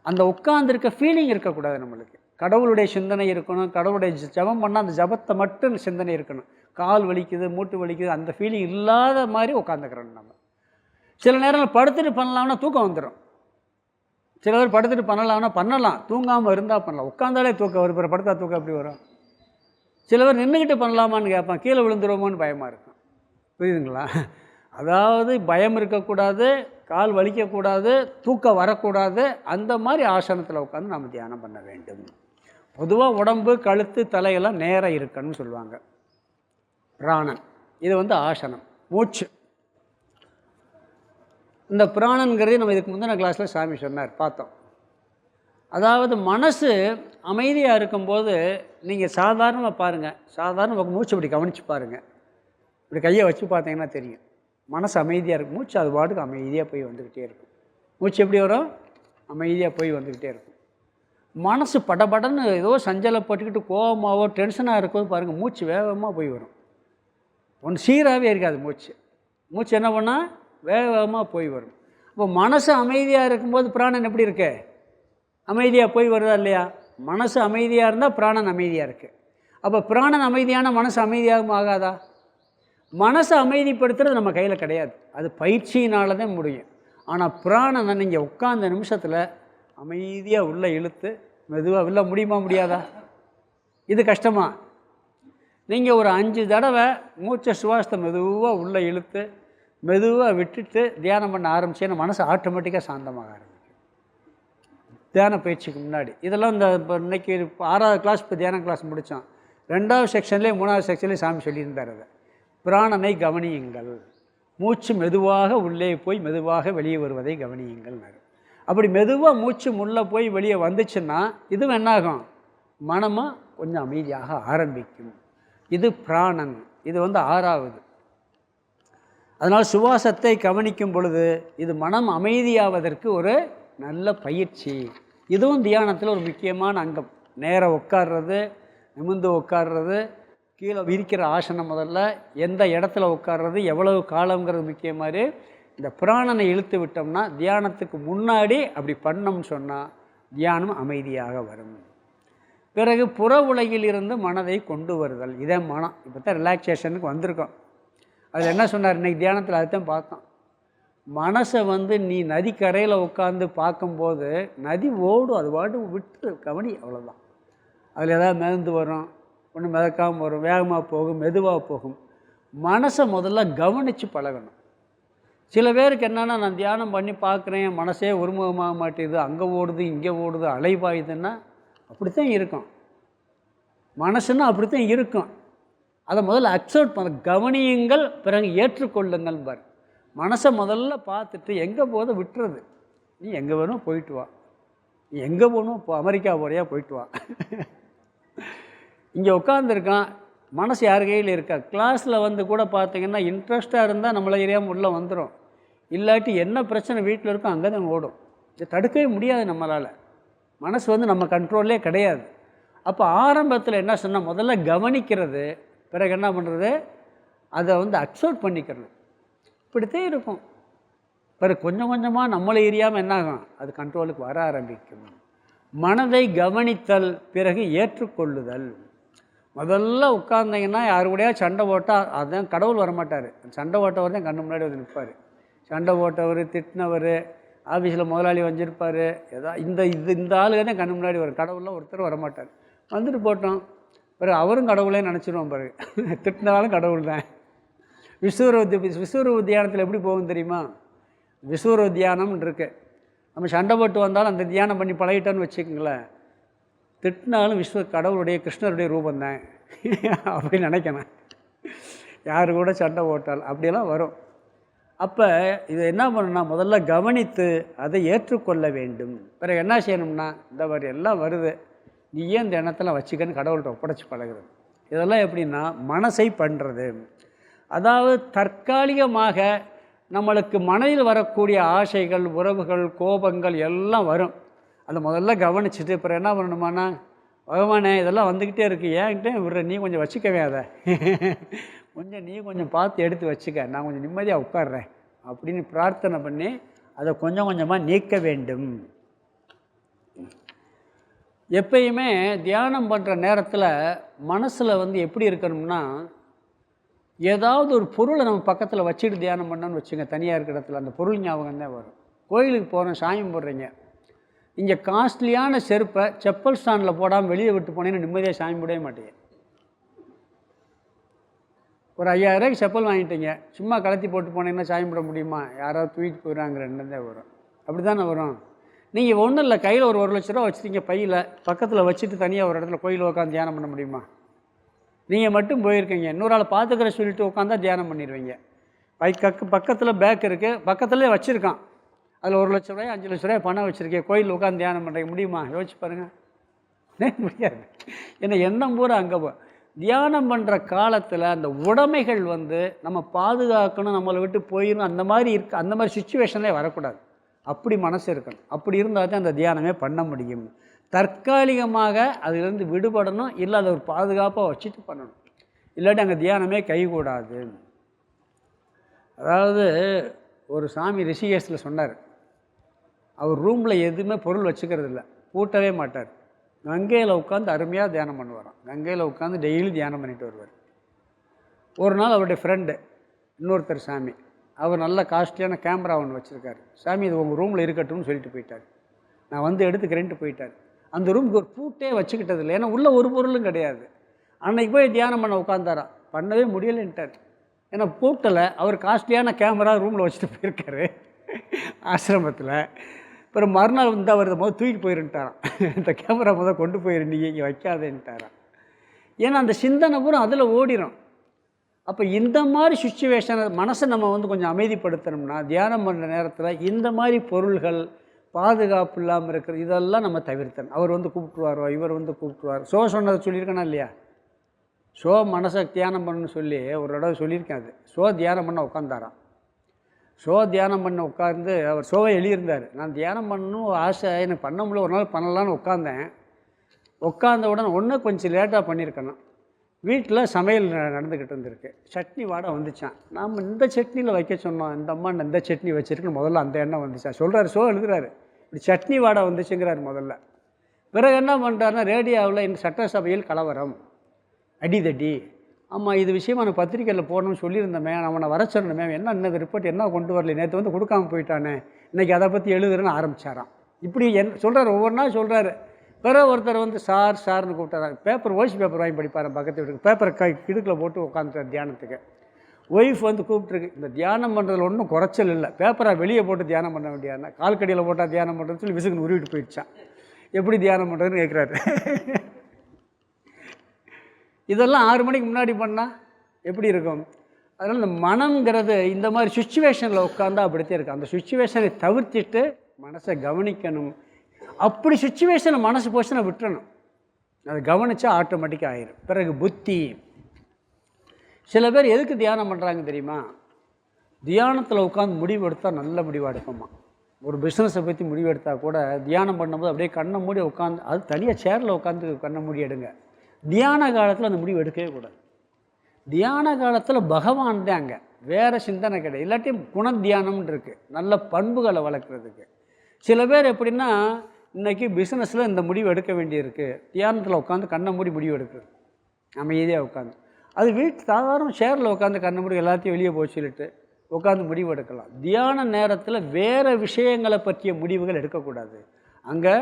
அந்த உட்காந்துருக்க ஃபீலிங் இருக்கக்கூடாது நம்மளுக்கு. கடவுளுடைய சிந்தனை இருக்கணும். கடவுளுடைய ஜபம் பண்ணால் அந்த ஜபத்தை மட்டும் சிந்தனை இருக்கணும். கால் வலிக்குது, மூட்டு வலிக்குது, அந்த ஃபீலிங் இல்லாத மாதிரி உட்காந்துக்கிறோம் நம்ம. சில நேரங்கள் படுத்துட்டு பண்ணலாம்னா தூக்கம் வந்துடும். சில பேர் படுத்துட்டு பண்ணலாம், தூங்காமல் இருந்தால் பண்ணலாம். உட்காந்தாலே தூக்கம் வரும், பிற படுத்தா தூக்கம் எப்படி வரும்? சில பேர் நின்றுக்கிட்டு பண்ணலாமான்னு கேட்பான், கீழே விழுந்துருவோமோன்னு பயமாக இருக்கும். புரியுதுங்களா? அதாவது பயம் இருக்கக்கூடாது, கால் வலிக்கக்கூடாது, தூக்கம் வரக்கூடாது. அந்த மாதிரி ஆசனத்தில் உட்காந்து நம்ம தியானம் பண்ண வேண்டும். பொதுவாக உடம்பு, கழுத்து, தலையெல்லாம் நேராக இருக்கணும்னு சொல்லுவாங்க. பிராணன் இது ஆசனம், மூச்சு. இந்த பிராணங்கிறதே நம்ம இதுக்கு முந்தின கிளாஸில் சாமி சொன்னார், பார்த்தோம். அதாவது மனசு அமைதியாக இருக்கும்போது நீங்கள் சாதாரணமாக பாருங்கள், சாதாரண மூச்சு இப்படி கவனித்து பாருங்கள், இப்படி கையை வச்சு பார்த்தீங்கன்னா தெரியும். மனசு அமைதியாக இருக்கும், மூச்சு அது பாட்டுக்கு அமைதியாக போய் வந்துக்கிட்டே இருக்கும். மூச்சு எப்படி வரும்? அமைதியாக போய் வந்துக்கிட்டே இருக்கும். மனசு படபடன்னு ஏதோ சஞ்சலப்பட்டுக்கிட்டு கோபமாவோ டென்ஷனாக இருக்கோ பாருங்கள், மூச்சு வேகமாக போய் வரும். ஒன்று சீராகவே இருக்காது மூச்சு. மூச்சு என்ன பண்ணால் வேகமாக போய் வரும். இப்போ மனசு அமைதியாக இருக்கும்போது பிராணன் எப்படி இருக்கு? அமைதியாக போய் வருதா இல்லையா? மனசு அமைதியாக இருந்தால் பிராணன் அமைதியாக இருக்குது. அப்போ பிராணன் அமைதியான மனசு அமைதியாகவும் ஆகாதா? மனசை அமைதிப்படுத்துறது நம்ம கையில் கிடையாது, அது பயிற்சியினால தான் முடியும். ஆனால் பிராணனை நீங்கள் உட்கார்ந்த நிமிஷத்தில் அமைதியாக உள்ளே இழுத்து மெதுவாக வெளில முடியுமா முடியாதா? இது கஷ்டமா? நீங்கள் ஒரு 5 தடவை மூச்சை சுவாசத்தை மெதுவாக உள்ளே இழுத்து மெதுவாக விட்டுட்டு தியானம் பண்ண ஆரம்பிச்சேன்னா மனசு ஆட்டோமேட்டிக்காக சாந்தமாக ஆரம்பிக்கும். தியான பயிற்சிக்கு முன்னாடி இதெல்லாம் இந்த இப்போ இன்றைக்கி 6வது கிளாஸ் இப்போ தியான கிளாஸ் முடித்தோம். 2வது செக்ஷன்லேயே 3வது செக்ஷன்லேயே சாமி சொல்லியிருந்தார். அதை பிராணனை கவனியுங்கள், மூச்சு மெதுவாக உள்ளே போய் மெதுவாக வெளியே வருவதை கவனியுங்கள்னாரு. அப்படி மெதுவாக மூச்சு உள்ளே போய் வெளியே வந்துச்சுன்னா இதுவும் என்னாகும்? மனமும் கொஞ்சம் அமைதியாக ஆரம்பிக்கும். இது பிராணன். இது 6வது. அதனால் சுவாசத்தை கவனிக்கும் பொழுது இது மனம் அமைதியாவதற்கு ஒரு நல்ல பயிற்சி. இதுவும் தியானத்தில் ஒரு முக்கியமான அங்கம். நேராக உட்கார்றது, நிமிர்ந்து உட்கார்றது, கீழே விரிக்கிற ஆசனம், முதல்ல எந்த இடத்துல உட்கார்றது, எவ்வளவு காலங்கிறது முக்கியம். மாதிரி இந்த பிராணனை இழுத்து விட்டோம்னா தியானத்துக்கு முன்னாடி அப்படி பண்ணோம்னு சொன்னால் தியானம் அமைதியாக வரும். பிறகு புற உலகில் இருந்து மனதை கொண்டு வருதல். இதே மனம். இப்போ தான் ரிலாக்ஸேஷனுக்கு வந்திருக்கோம். அதில் என்ன சொன்னார் இன்றைக்கி தியானத்தில்? அதுதான் பார்த்தோம். மனசை நீ நதிக்கரையில் உட்காந்து பார்க்கும்போது நதி ஓடும், அது பாட்டு விட்டு கவனி, அவ்வளோதான். அதில் ஏதாவது மிதந்து வரும், ஒன்று மிதக்காமல் வரும், வேகமாக போகும், மெதுவாக போகும். மனசை முதல்ல கவனித்து பழகணும். சில பேருக்கு என்னென்னா, நான் தியானம் பண்ணி பார்க்குறேன், மனசே ஒருமுகமாக மாட்டேது, அங்கே ஓடுது இங்கே ஓடுது, அலைபாயுதுன்னா அப்படித்தான் இருக்கும். மனசுன்னா அப்படித்தான் இருக்கும். அதை முதல்ல அக்செப்ட் பண்ண, கவனியுங்கள், பிறகு ஏற்றுக்கொள்ளுங்கள் பார். மனசை முதல்ல பார்த்துட்டு எங்கே போத விட்டுறது. நீ எங்கே வேணும் போயிட்டு வா, நீ எங்கே போகணும் இப்போ அமெரிக்கா போறியா போயிட்டு வா. இங்கே உட்காந்துருக்கான், மனசு யார் கையில் இருக்கா? கிளாஸில் கூட பார்த்திங்கன்னா இன்ட்ரெஸ்ட்டாக இருந்தால் நம்மளை ஏரியாமல் உள்ளே வந்துடும். இல்லாட்டி என்ன பிரச்சனை வீட்டில் இருக்கோ அங்கே தான் ஓடும். இதை தடுக்கவே முடியாது நம்மளால். மனசு நம்ம கண்ட்ரோல்லே கிடையாது. அப்போ ஆரம்பத்தில் என்ன சொன்னால், முதல்ல கவனிக்கிறது, பிறகு என்ன பண்ணுறது, அதை அக்செப்ட் பண்ணிக்கிறது. இப்படித்தான் இருக்கும். பிறகு கொஞ்சம் கொஞ்சமாக நம்மளை எரியாமல் என்னாகும், அது கண்ட்ரோலுக்கு வர ஆரம்பிக்கும். மனதை கவனித்தல், பிறகு ஏற்றுக்கொள்ளுதல். முதல்ல உட்கார்ந்தீங்கன்னா யாரு கூடயா சண்டை போட்டால் அதுதான் கடவுள் வரமாட்டார். சண்டை போட்டவர் தான் கண்ணு முன்னாடி நிற்பார். சண்டை போட்டவர், திட்டினவர், ஆஃபீஸில் முதலாளி வந்திருப்பார், ஏதாவது இந்த ஆளுக தான் கண்ணு முன்னாடி வரும். கடவுள்லாம் ஒருத்தர் வரமாட்டார். வந்துட்டு போட்டோம், பிறகு அவரும் கடவுளே நினச்சிடுவோம். பிறகு திட்டினாலும் கடவுள் தான். விஸ்வரூப தியானத்தில் எப்படி போகும் தெரியுமா? விஸ்வரூப தியானம்னு இருக்குது. நம்ம சண்டை போட்டு வந்தாலும் அந்த தியானம் பண்ணி பழகிட்டோன்னு வச்சுக்கோங்களேன், திட்டினாலும் கடவுளுடைய கிருஷ்ணருடைய ரூபந்தான் அப்படின்னு நினைக்கணும். யார் கூட சண்டை போட்டாலும் அப்படியெல்லாம் வரும். அப்போ இதை என்ன பண்ணணும்னா, முதல்ல கவனித்து அதை ஏற்றுக்கொள்ள வேண்டும். பிறகு என்ன செய்யணும்னா, இந்த மாதிரி எல்லாம் வருது, நீ ஏன் இந்த எண்ணத்தெல்லாம் வச்சுக்கன்னு கடவுள்கிட்ட ஒப்படைச்சி பழகிறது. இதெல்லாம் எப்படின்னா மனசை பண்ணுறது. அதாவது தற்காலிகமாக நம்மளுக்கு மனதில் வரக்கூடிய ஆசைகள், உறவுகள், கோபங்கள் எல்லாம் வரும். அதை முதல்ல கவனிச்சுட்டு அப்புறம் என்ன பண்ணணுமானா, பகவானே இதெல்லாம் வந்துக்கிட்டே இருக்குது, ஏன்கிட்டே விடுற, நீ கொஞ்சம் வச்சுக்கவே, அதை கொஞ்சம் பார்த்து எடுத்து வச்சுக்க, நான் கொஞ்சம் நிம்மதியாக உட்கார்றேன் அப்படின்னு பிரார்த்தனை பண்ணி அதை கொஞ்சம் கொஞ்சமாக நீக்க வேண்டும். எப்பயுமே தியானம் பண்ணுற நேரத்தில் மனசில் எப்படி இருக்கணும்னா, ஏதாவது ஒரு பொருளை நம்ம பக்கத்தில் வச்சுட்டு தியானம் பண்ணோன்னு வச்சுங்க, தனியாக இருக்கிற இடத்துல அந்த பொருள் ஞாபகம் தான் வரும். கோயிலுக்கு போகிறோம், சாயம் போடுறீங்க, இங்கே காஸ்ட்லியான செருப்பை செப்பல் ஸ்டாண்டில் போடாமல் வெளியே விட்டு போனேன்னு நிம்மதியாக சாயம் போடவே மாட்டேங்க. ஒரு 5000 ரூபாய்க்கு செப்பல் வாங்கிட்டீங்க, சும்மா கலத்தி போட்டு போனீங்கன்னா சாயம் போட முடியுமா? யாராவது தூக்கிட்டு போயிடுறாங்கிற எண்ணம் தான் வரும். அப்படி தானே வரும். நீங்கள் ஒன்றும் இல்லை, கையில் ஒரு 1,00,000 ரூபா வச்சுட்டீங்க பையில், பக்கத்தில் வச்சுட்டு தனியாக ஒரு இடத்துல கோயிலில் உட்காந்து தியானம் பண்ண முடியுமா? நீங்கள் மட்டும் போயிருக்கீங்க, இன்னொரு ஆளை பார்த்துக்கிற சொல்லிட்டு உட்காந்தா தியானம் பண்ணிடுவீங்க. பக்கத்தில் பேக் இருக்குது, பக்கத்துலேயே வச்சுருக்கான், அதில் 1,00,000 ரூபாய் 5,00,000 ரூபாய் பணம் வச்சுருக்கேன், கோயிலில் உட்காந்து தியானம் பண்ணுறீங்க, முடியுமா? யோசிச்சு பாருங்கள், முடியாது. ஏன்னா எண்ணம் பூரா அங்கே தியானம் பண்ணுற காலத்தில் அந்த உடைமைகள் நம்ம பாதுகாக்கணும், நம்மளை விட்டு போயிடணும், அந்த மாதிரி அந்த மாதிரி சுச்சுவேஷன்லேயே வரக்கூடாது. அப்படி மனசு இருக்கணும். அப்படி இருந்தால் தான் அந்த தியானமே பண்ண முடியும். தற்காலிகமாக அதிலிருந்து விடுபடணும், இல்லை அதை ஒரு பாதுகாப்பாக வச்சுட்டு பண்ணணும், இல்லாட்டி அங்கே தியானமே கைகூடாது. அதாவது ஒரு சாமி ரிஷிகேஷில் சொன்னார், அவர் ரூமில் எதுவுமே பொருள் வச்சுக்கிறது இல்லை, பூட்டவே மாட்டார். கங்கையில் உட்காந்து அருமையாக தியானம் பண்ணுவாராம். கங்கையில் உட்காந்து டெய்லி தியானம் பண்ணிட்டு வருவார். ஒரு நாள் அவருடைய ஃப்ரெண்டு இன்னொருத்தர் சாமி, அவர் நல்ல காஸ்ட்லியான கேமரா ஒன்று வச்சுருக்காரு. சாமி இது உங்கள் ரூமில் இருக்கட்டும்னு சொல்லிட்டு போயிட்டார். நான் வந்து எடுத்துக்கிறேன்ட்டு போயிட்டார். அந்த ரூமுக்கு ஒரு பூட்டே வச்சுக்கிட்டது இல்லை, ஏன்னா உள்ளே ஒரு பொருளும் கிடையாது. அன்னைக்கு போய் தியானம் பண்ண உட்காந்தாராம், பண்ணவே முடியலைன்ட்டார். ஏன்னா பூட்டலை, அவர் காஸ்ட்லியான கேமரா ரூமில் வச்சுட்டு போயிருக்காரு ஆசிரமத்தில். அப்புறம் மறுநாள் வந்து அவர் முதல் தூக்கிட்டு போயிருந்துட்டாராம், இந்த கேமரா முதல் கொண்டு போயிரு, நீ இங்கே வைக்காதேன்ட்டாராம். ஏன்னா அந்த சிந்தனை பூரா அதில் ஓடிடும். அப்போ இந்த மாதிரி சுச்சுவேஷனை மனசை நம்ம வந்து கொஞ்சம் அமைதிப்படுத்தணும்னா தியானம் பண்ணுற நேரத்தில் இந்த மாதிரி பொருள்கள், பாதுகாப்பு இல்லாமல் இருக்கிறது, இதெல்லாம் நம்ம தவிர்த்தணும். அவர் வந்து கூப்பிட்டுருவாரோ, இவர் வந்து கூப்பிட்டுருவார். சொன்னதை சொல்லியிருக்கேனா இல்லையா? மனசை தியானம் பண்ணணும்னு சொல்லி ஒரு தடவை சொல்லியிருக்கேன். அது தியானம் பண்ண உட்காந்தாராம். தியானம் பண்ண உட்காந்து அவர் எழுதியிருந்தார். நான் தியானம் பண்ணணும் ஆசை, எனக்கு பண்ண முடியல, ஒரு நாள் பண்ணலான்னு உட்காந்தேன். உட்காந்த உடனே ஒன்று கொஞ்சம் லேட்டாக பண்ணியிருக்கணும். வீட்டில் சமையல் நடந்துக்கிட்டு இருந்திருக்கு. சட்னி வாடை வந்துச்சான். நாம் இந்த சட்னியில் வைக்க சொன்னோம், இந்த அம்மா இந்த சட்னி வச்சுருக்குன்னு முதல்ல அந்த எண்ணம் வந்துச்சான். சொல்கிறார், எழுதுறாரு, இப்படி சட்னி வாடை வந்துச்சுங்கிறார் முதல்ல. பிறகு என்ன பண்ணுறாருன்னா, ரேடியோவில் இந்த சட்டசபையில் கலவரம், அடிதடி. ஆமாம், இது விஷயமா நான் பத்திரிக்கையில் போடணும்னு சொல்லியிருந்தேன், அவனை வர சொன்னமே, என்ன இன்னும் ரிப்போர்ட் என்ன கொண்டு வரல, நேற்று வந்து கொடுக்காமல் போயிட்டானே, இன்றைக்கி அதை பற்றி எழுதுறேன்னு ஆரம்பித்தாராம். இப்படி சொல்கிறார், ஒவ்வொன்றா சொல்கிறாரு. பிறகு ஒருத்தர் வந்து சார்னு கூப்பிட்டாரு. வாய்ஸ் பேப்பர் வாங்கி படிப்பார், பக்கத்து வீட்டுக்கு பேப்பரை கிடுக்கில் போட்டு உட்காந்துட்டார் தியானத்துக்கு. ஒய்ஃப் வந்து கூப்பிட்டுருக்கு, இந்த தியானம் பண்ணுறதுல ஒன்றும் குறைச்சல் இல்லை, பேப்பரை வெளியே போட்டு தியானம் பண்ண வேண்டியாருன்னா, கால்கடியில் போட்டால் தியானம் பண்ணுறதுன்னு சொல்லி விசுக்குன்னு உருவிட்டு போயிடுச்சான். எப்படி தியானம் பண்ணுறதுன்னு கேட்குறாரு. இதெல்லாம் 6 மணிக்கு முன்னாடி பண்ணால் எப்படி இருக்கும்? அதனால் இந்த மனம்ங்கிறது இந்த மாதிரி சுச்சுவேஷனில் உட்காந்தா அப்படித்தான் இருக்கும். அந்த சுச்சுவேஷனை தவிர்த்துட்டு மனசை கவனிக்கணும். அப்படி சுச்சுவேஷனை மனசு போச்சுன்னா விட்டுறணும், அதை கவனித்தா ஆட்டோமேட்டிக்காக ஆயிடும். பிறகு புத்தி. சில பேர் எதுக்கு தியானம் பண்ணுறாங்க தெரியுமா? தியானத்தில் உட்காந்து முடிவு எடுத்தால் நல்ல முடிவாக எடுப்போமா. ஒரு பிஸ்னஸை பற்றி முடிவு எடுத்தால் கூட தியானம் பண்ணும்போது அப்படியே கண்ணை மூடி உட்காந்து, அது தனியாக சேரில் உட்காந்து கண்ணை மூடி எடுங்க. தியான காலத்தில் அந்த முடிவு எடுக்கவே கூடாது. தியான காலத்தில் பகவான் தான் அங்கே, வேறு சிந்தனை கிடையாது. இல்லாட்டி குணத்தியானம்னு இருக்குது, நல்ல பண்புகளை வளர்க்குறதுக்கு. சில பேர் எப்படின்னா, இன்றைக்கி பிஸ்னஸில் இந்த முடிவு எடுக்க வேண்டியிருக்கு, தியானத்தில் உட்காந்து கண்ணை மூடி முடிவு எடுக்கிறது, அமைதியாக உட்காந்து. அது சாதாரண சேரில் உட்காந்து கண்ணை மூடி எல்லாத்தையும் வெளியே போய் சொல்லிட்டு உட்காந்து முடிவு எடுக்கலாம். தியான நேரத்தில் வேறு விஷயங்களை பற்றிய முடிவுகள் எடுக்கக்கூடாது, அங்கே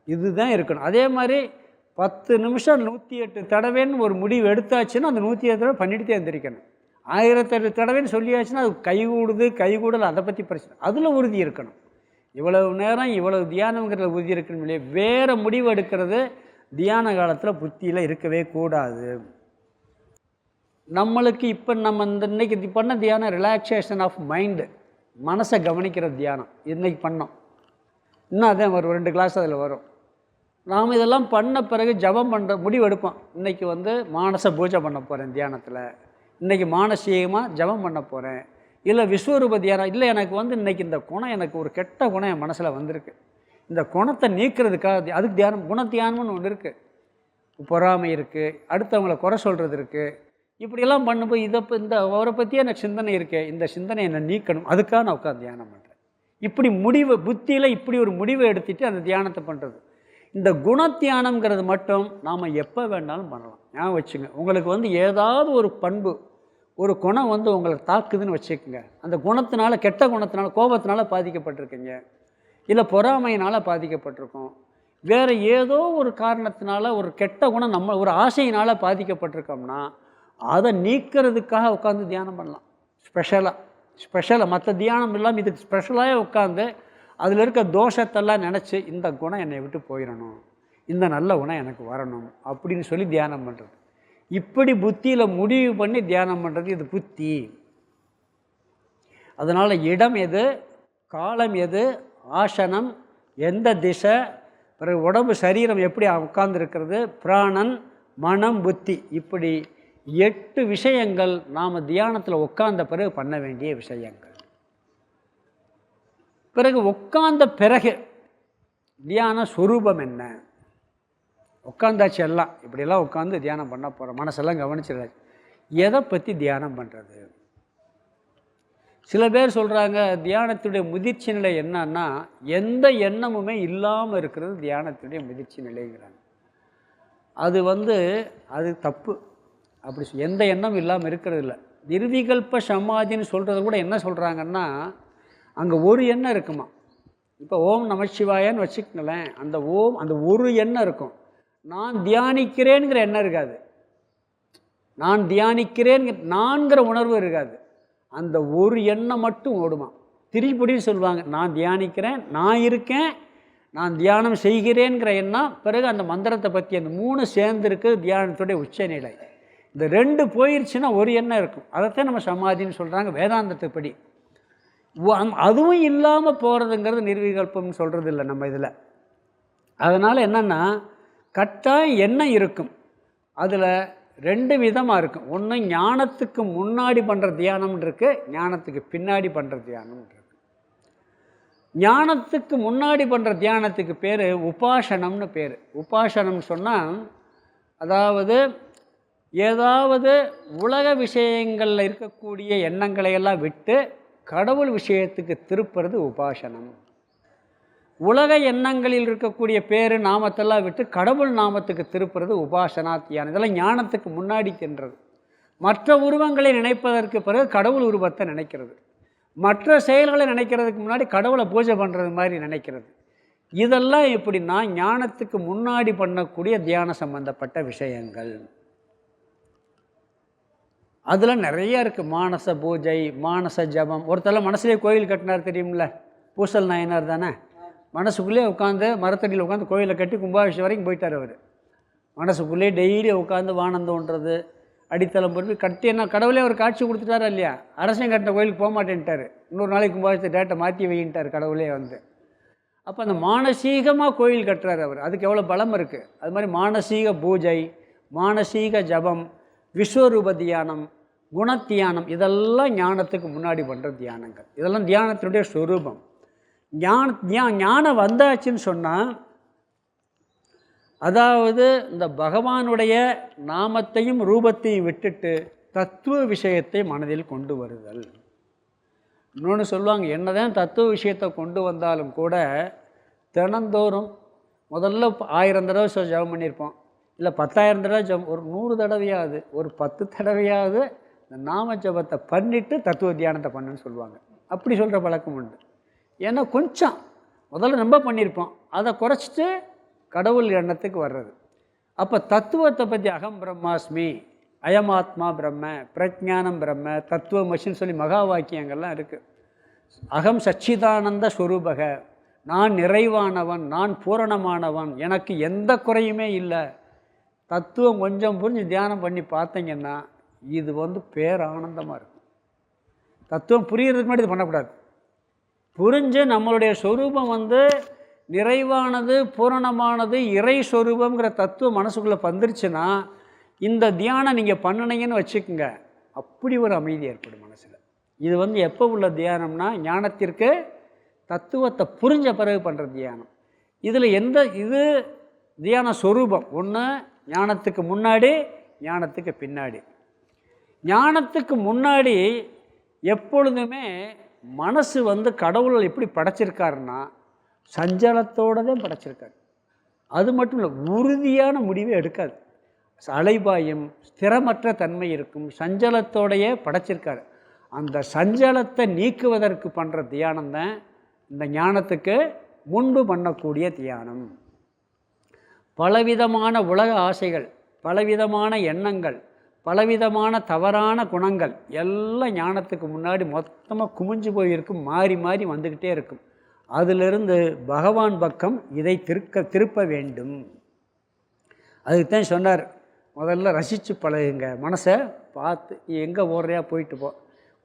இதுதான் இருக்கணும். அதே மாதிரி 10 நிமிஷம் 108 தடவைன்னு ஒரு முடிவு எடுத்தாச்சுன்னா அந்த 108 தடவை பண்ணிட்டு எந்திரிக்கணும். 1008 தடவைன்னு சொல்லியாச்சுன்னா அது கைகூடல், அதை பற்றி பிரச்சனை, அதில் உறுதி இருக்கணும். இவ்வளவு நேரம் இவ்வளவு தியானங்கிறத உறுதி இருக்கணும் இல்லையா? வேறு முடிவு எடுக்கிறது தியான காலத்தில் புத்தியில் இருக்கவே கூடாது. நம்மளுக்கு இப்போ நம்ம இன்னைக்கு பண்ண தியானம் ரிலாக்ஸேஷன் ஆஃப் மைண்டு, மனசை கவனிக்கிற தியானம் இன்றைக்கி பண்ணோம். இன்னும் அதே ஒரு 2 கிளாஸ் அதில் வரும். நாம் இதெல்லாம் பண்ண பிறகு ஜபம் பண்ணுற முடிவு எடுப்போம். இன்றைக்கி வந்து மானச பூஜை பண்ண போகிறேன் தியானத்தில், இன்றைக்கி மானசீகமாக ஜபம் பண்ண போகிறேன், இல்லை விஸ்வரூப தியானம், இல்லை எனக்கு வந்து இன்றைக்கி இந்த குணம், எனக்கு ஒரு கெட்ட குணம் என் மனசில் வந்திருக்கு, இந்த குணத்தை நீக்கிறதுக்காக அதுக்கு தியானம், குணத்தியானம்னு ஒன்று இருக்குது. பொறாமை இருக்குது, அடுத்தவங்களை குறை சொல்கிறது இருக்குது. இப்படியெல்லாம் பண்ணும்போது இந்த அவரை பற்றியே எனக்கு சிந்தனை இருக்குது, இந்த சிந்தனை என்னை நீக்கணும், அதுக்காக நான் உட்காந்து தியானம் பண்ணுறேன். இப்படி முடிவு புத்தியில் இப்படி ஒரு முடிவை எடுத்துகிட்டு அந்த தியானத்தை பண்ணுறது. இந்த குணத்தியானம்ங்கிறது மட்டும் நாம் எப்போ வேணாலும் பண்ணலாம். ஞாபகம் வச்சுங்க, உங்களுக்கு வந்து ஏதாவது ஒரு பண்பு, ஒரு குணம் வந்து உங்களை தாக்குதுன்னு வச்சுக்கோங்க, அந்த குணத்தினால, கெட்ட குணத்தினால, கோபத்தினால பாதிக்கப்பட்டிருக்கீங்க, இல்லை பொறாமையினால் பாதிக்கப்பட்டிருக்கோம், வேறு ஏதோ ஒரு காரணத்தினால ஒரு கெட்ட குணம் நம்ம ஒரு ஆசையினால் பாதிக்கப்பட்டிருக்கோம்னா அதை நீக்கிறதுக்காக உட்காந்து தியானம் பண்ணலாம். ஸ்பெஷலாக மற்ற தியானம் இல்லாமல் இதுக்கு ஸ்பெஷலாக உட்காந்து அதில் இருக்க தோஷத்தெல்லாம் நினச்சி இந்த குணம் என்னை விட்டு போயிடணும், இந்த நல்ல குணம் எனக்கு வரணும் அப்படின்னு சொல்லி தியானம் பண்ணுறது. இப்படி புத்தியில் முடிவு பண்ணி தியானம் பண்ணுறது இது புத்தி. அதனால் இடம் எது, காலம் எது, ஆசனம் எந்த திசை, பிறகு உடம்பு சரீரம் எப்படி உட்கார்ந்துருக்கிறது, பிராணன், மனம், புத்தி, இப்படி 8 விஷயங்கள் நாம் தியானத்தில் உட்கார்ந்த பிறகு பண்ண வேண்டிய விஷயங்கள். பிறகு உட்கார்ந்த பிறகு தியான ஸ்வரூபம் என்ன, உட்காந்தாச்சு எல்லாம் இப்படியெல்லாம் உட்காந்து தியானம் பண்ண போகிறோம், மனசெல்லாம் கவனிச்சிடாச்சு, எதை பற்றி தியானம் பண்ணுறது? சில பேர் சொல்கிறாங்க தியானத்துடைய முதிர்ச்சி நிலை என்னன்னா எந்த எண்ணமுமே இல்லாமல் இருக்கிறது தியானத்துடைய முதிர்ச்சி நிலைங்கிறாங்க. அது அது தப்பு. அப்படி எந்த எண்ணம் இல்லாமல் இருக்கிறது இல்லை. நிர்விகல்ப சமாதின்னு சொல்கிறது கூட என்ன சொல்கிறாங்கன்னா அங்கே ஒரு எண்ணம் இருக்குமா. இப்போ ஓம் நமசிவாயன்னு வச்சுக்கங்களேன், அந்த ஒரு எண்ணம் இருக்கும். நான் தியானிக்கிறேங்கிற எண்ணம் இருக்காது. நான் தியானிக்கிறேன் நான்கிற உணர்வு இருக்காது. அந்த ஒரு எண்ணம் மட்டும் ஓடுமா. திரிபுடின்னு சொல்லுவாங்க, நான் தியானிக்கிறேன், நான் இருக்கேன், நான் தியானம் செய்கிறேங்கிற எண்ணம். பிறகு அந்த மந்திரத்தை பற்றி அந்த 3 சேர்ந்துருக்கு தியானத்துடைய உச்சநிலை. இந்த 2 போயிடுச்சுன்னா ஒரு எண்ணம் இருக்கும். அதைத்தான் நம்ம சமாதின்னு சொல்கிறாங்க வேதாந்தத்துப்படி. அதுவும் இல்லாமல் போகிறதுங்கிறது நிர்விகல்பம்னு சொல்கிறது இல்லை நம்ம இதில். அதனால் என்னென்னா கட்டாயம் எண்ணம் இருக்கும். அதில் 2 விதமாக இருக்கும். ஒன்று ஞானத்துக்கு முன்னாடி பண்ணுற தியானம் இருக்குது, ஞானத்துக்கு பின்னாடி பண்ணுற தியானம் இருக்குது. ஞானத்துக்கு முன்னாடி பண்ணுற தியானத்துக்கு பேர் உபாசனம்னு பேர். உபாசனம் சொன்னால் அதாவது ஏதாவது உலக விஷயங்களில் இருக்கக்கூடிய எண்ணங்களையெல்லாம் விட்டு கடவுள் விஷயத்துக்கு திருப்புறது உபாசனம். உலக எண்ணங்களில் இருக்கக்கூடிய பேர் நாமத்தெல்லாம் விட்டு கடவுள் நாமத்துக்கு திருப்புறது உபாசனா தியானம். இதெல்லாம் ஞானத்துக்கு முன்னாடி சென்றது. மற்ற உருவங்களை நினைப்பதற்கு பிறகு கடவுள் உருவத்தை நினைக்கிறது. மற்ற செயல்களை நினைக்கிறதுக்கு முன்னாடி கடவுளை பூஜை பண்ணுறது மாதிரி நினைக்கிறது. இதெல்லாம் எப்படின்னா ஞானத்துக்கு முன்னாடி பண்ணக்கூடிய தியான சம்பந்தப்பட்ட விஷயங்கள். அதில் நிறைய இருக்குது. மானச பூஜை, மானச ஜபம். ஒருத்தர் மனசுலேயே கோயில் கட்டினார் தெரியுமில்ல, பூசல் நாயனார் தானே. மனசுக்குள்ளே உட்காந்து மரத்தடியில் உட்காந்து கோயிலை கட்டி கும்பாபிஷேகம் வரைக்கும் போயிட்டார் அவர். மனசுக்குள்ளேயே டெய்லி உட்காந்து வானந்தோன்றது, அடித்தளம் பொறுப்பு கட்டி. என்ன கடவுளே ஒரு காட்சி கொடுத்துட்டாரா இல்லையா. அரசன் கட்டின கோயிலுக்கு போக மாட்டேன்ட்டார். இன்னொரு நாளைக்கு கும்பாபிஷேகத்தை டேட்டை மாற்றி வையின்ட்டார் கடவுளே அப்போ அந்த மானசீகமாக கோயில் கட்டுறார் அவர். அதுக்கு எவ்வளோ பலம் இருக்குது. அது மாதிரி மானசீக பூஜை, மானசீக ஜபம், விஸ்வரூப தியானம், குணத்தியானம், இதெல்லாம் ஞானத்துக்கு முன்னாடி பண்ணுற தியானங்கள். இதெல்லாம் தியானத்தினுடைய ஸ்வரூபம். ஞானம் வந்தாச்சுன்னு சொன்னால் அதாவது இந்த பகவானுடைய நாமத்தையும் ரூபத்தையும் விட்டுட்டு தத்துவ விஷயத்தை மனதில் கொண்டு வருதல். இன்னொன்று சொல்லுவாங்க, என்னதான் தத்துவ விஷயத்தை கொண்டு வந்தாலும் கூட தினந்தோறும் முதல்ல 1000 தடவை ஜபம் பண்ணியிருப்போம், இல்லை 10,000 தடவை ஜபம், ஒரு 100 தடவையாவது, ஒரு 10 தடவையாவது இந்த நாம ஜபத்தை பண்ணிவிட்டு தத்துவ தியானத்தை பண்ணுன்னு சொல்லுவாங்க. அப்படி சொல்கிற பழக்கம் உண்டு. ஏன்னா கொஞ்சம் முதல்ல ரொம்ப பண்ணியிருப்போம், அதை குறைச்சிட்டு கடவுள் எண்ணத்துக்கு வர்றது. அப்போ தத்துவத்தை பற்றி அகம் பிரம்மாஸ்மி, அயமாத்மா பிரம்ம, பிரஜானம் பிரம்ம, தத்துவமசின்னு சொல்லி மகா வாக்கியங்கள்லாம் இருக்குது. அகம் சச்சிதானந்த ஸ்வரூபக, நான் நிறைவானவன், நான் பூரணமானவன், எனக்கு எந்த குறையுமே இல்லை. தத்துவம் கொஞ்சம் புரிஞ்சு தியானம் பண்ணி பார்த்தீங்கன்னா இது பேரானந்தமாக இருக்கும். தத்துவம் புரியறதுக்கு முன்னாடி இது பண்ணக்கூடாது. புரிஞ்சு நம்மளுடைய ஸ்வரூபம் நிறைவானது, பூரணமானது, இறை ஸ்வரூபங்கிற தத்துவம் மனசுக்குள்ளே வந்துருச்சுன்னா இந்த தியானம் நீங்கள் பண்ணினீங்கன்னு வச்சுக்கோங்க, அப்படி ஒரு அமைதி ஏற்படும் மனசில். இது எப்போ உள்ள தியானம்னா ஞானத்திற்கு தத்துவத்தை புரிஞ்ச பிறகு பண்ணுற தியானம். இதில் இது தியான ஸ்வரூபம். ஒன்று ஞானத்துக்கு முன்னாடி, ஞானத்துக்கு பின்னாடி. ஞானத்துக்கு முன்னாடி எப்பொழுதுமே மனசு கடவுள் எப்படி படைச்சிருக்காருன்னா சஞ்சலத்தோடு தான் படைச்சிருக்காரு. அது மட்டும் இல்லை, உறுதியான முடிவை எடுக்காது. அலைபாயும் ஸ்திரமற்ற தன்மை இருக்கும், சஞ்சலத்தோடையே படைச்சிருக்காரு. அந்த சஞ்சலத்தை நீக்குவதற்கு பண்ணுற தியானம் தான் இந்த ஞானத்துக்கு முன்பு பண்ணக்கூடிய தியானம். பலவிதமான உலக ஆசைகள், பலவிதமான எண்ணங்கள், பலவிதமான தவறான குணங்கள் எல்லாம் ஞானத்துக்கு முன்னாடி மொத்தமாக குமிஞ்சு போயிருக்கும், மாறி மாறி வந்துக்கிட்டே இருக்கும். அதிலிருந்து பகவான் பக்கம் இதை திருப்ப வேண்டும். அதுக்குத்தான் சொன்னார், முதல்ல ரசித்து பழகுங்க, மனசை பார்த்து எங்கே ஓடுறையா போயிட்டு போ.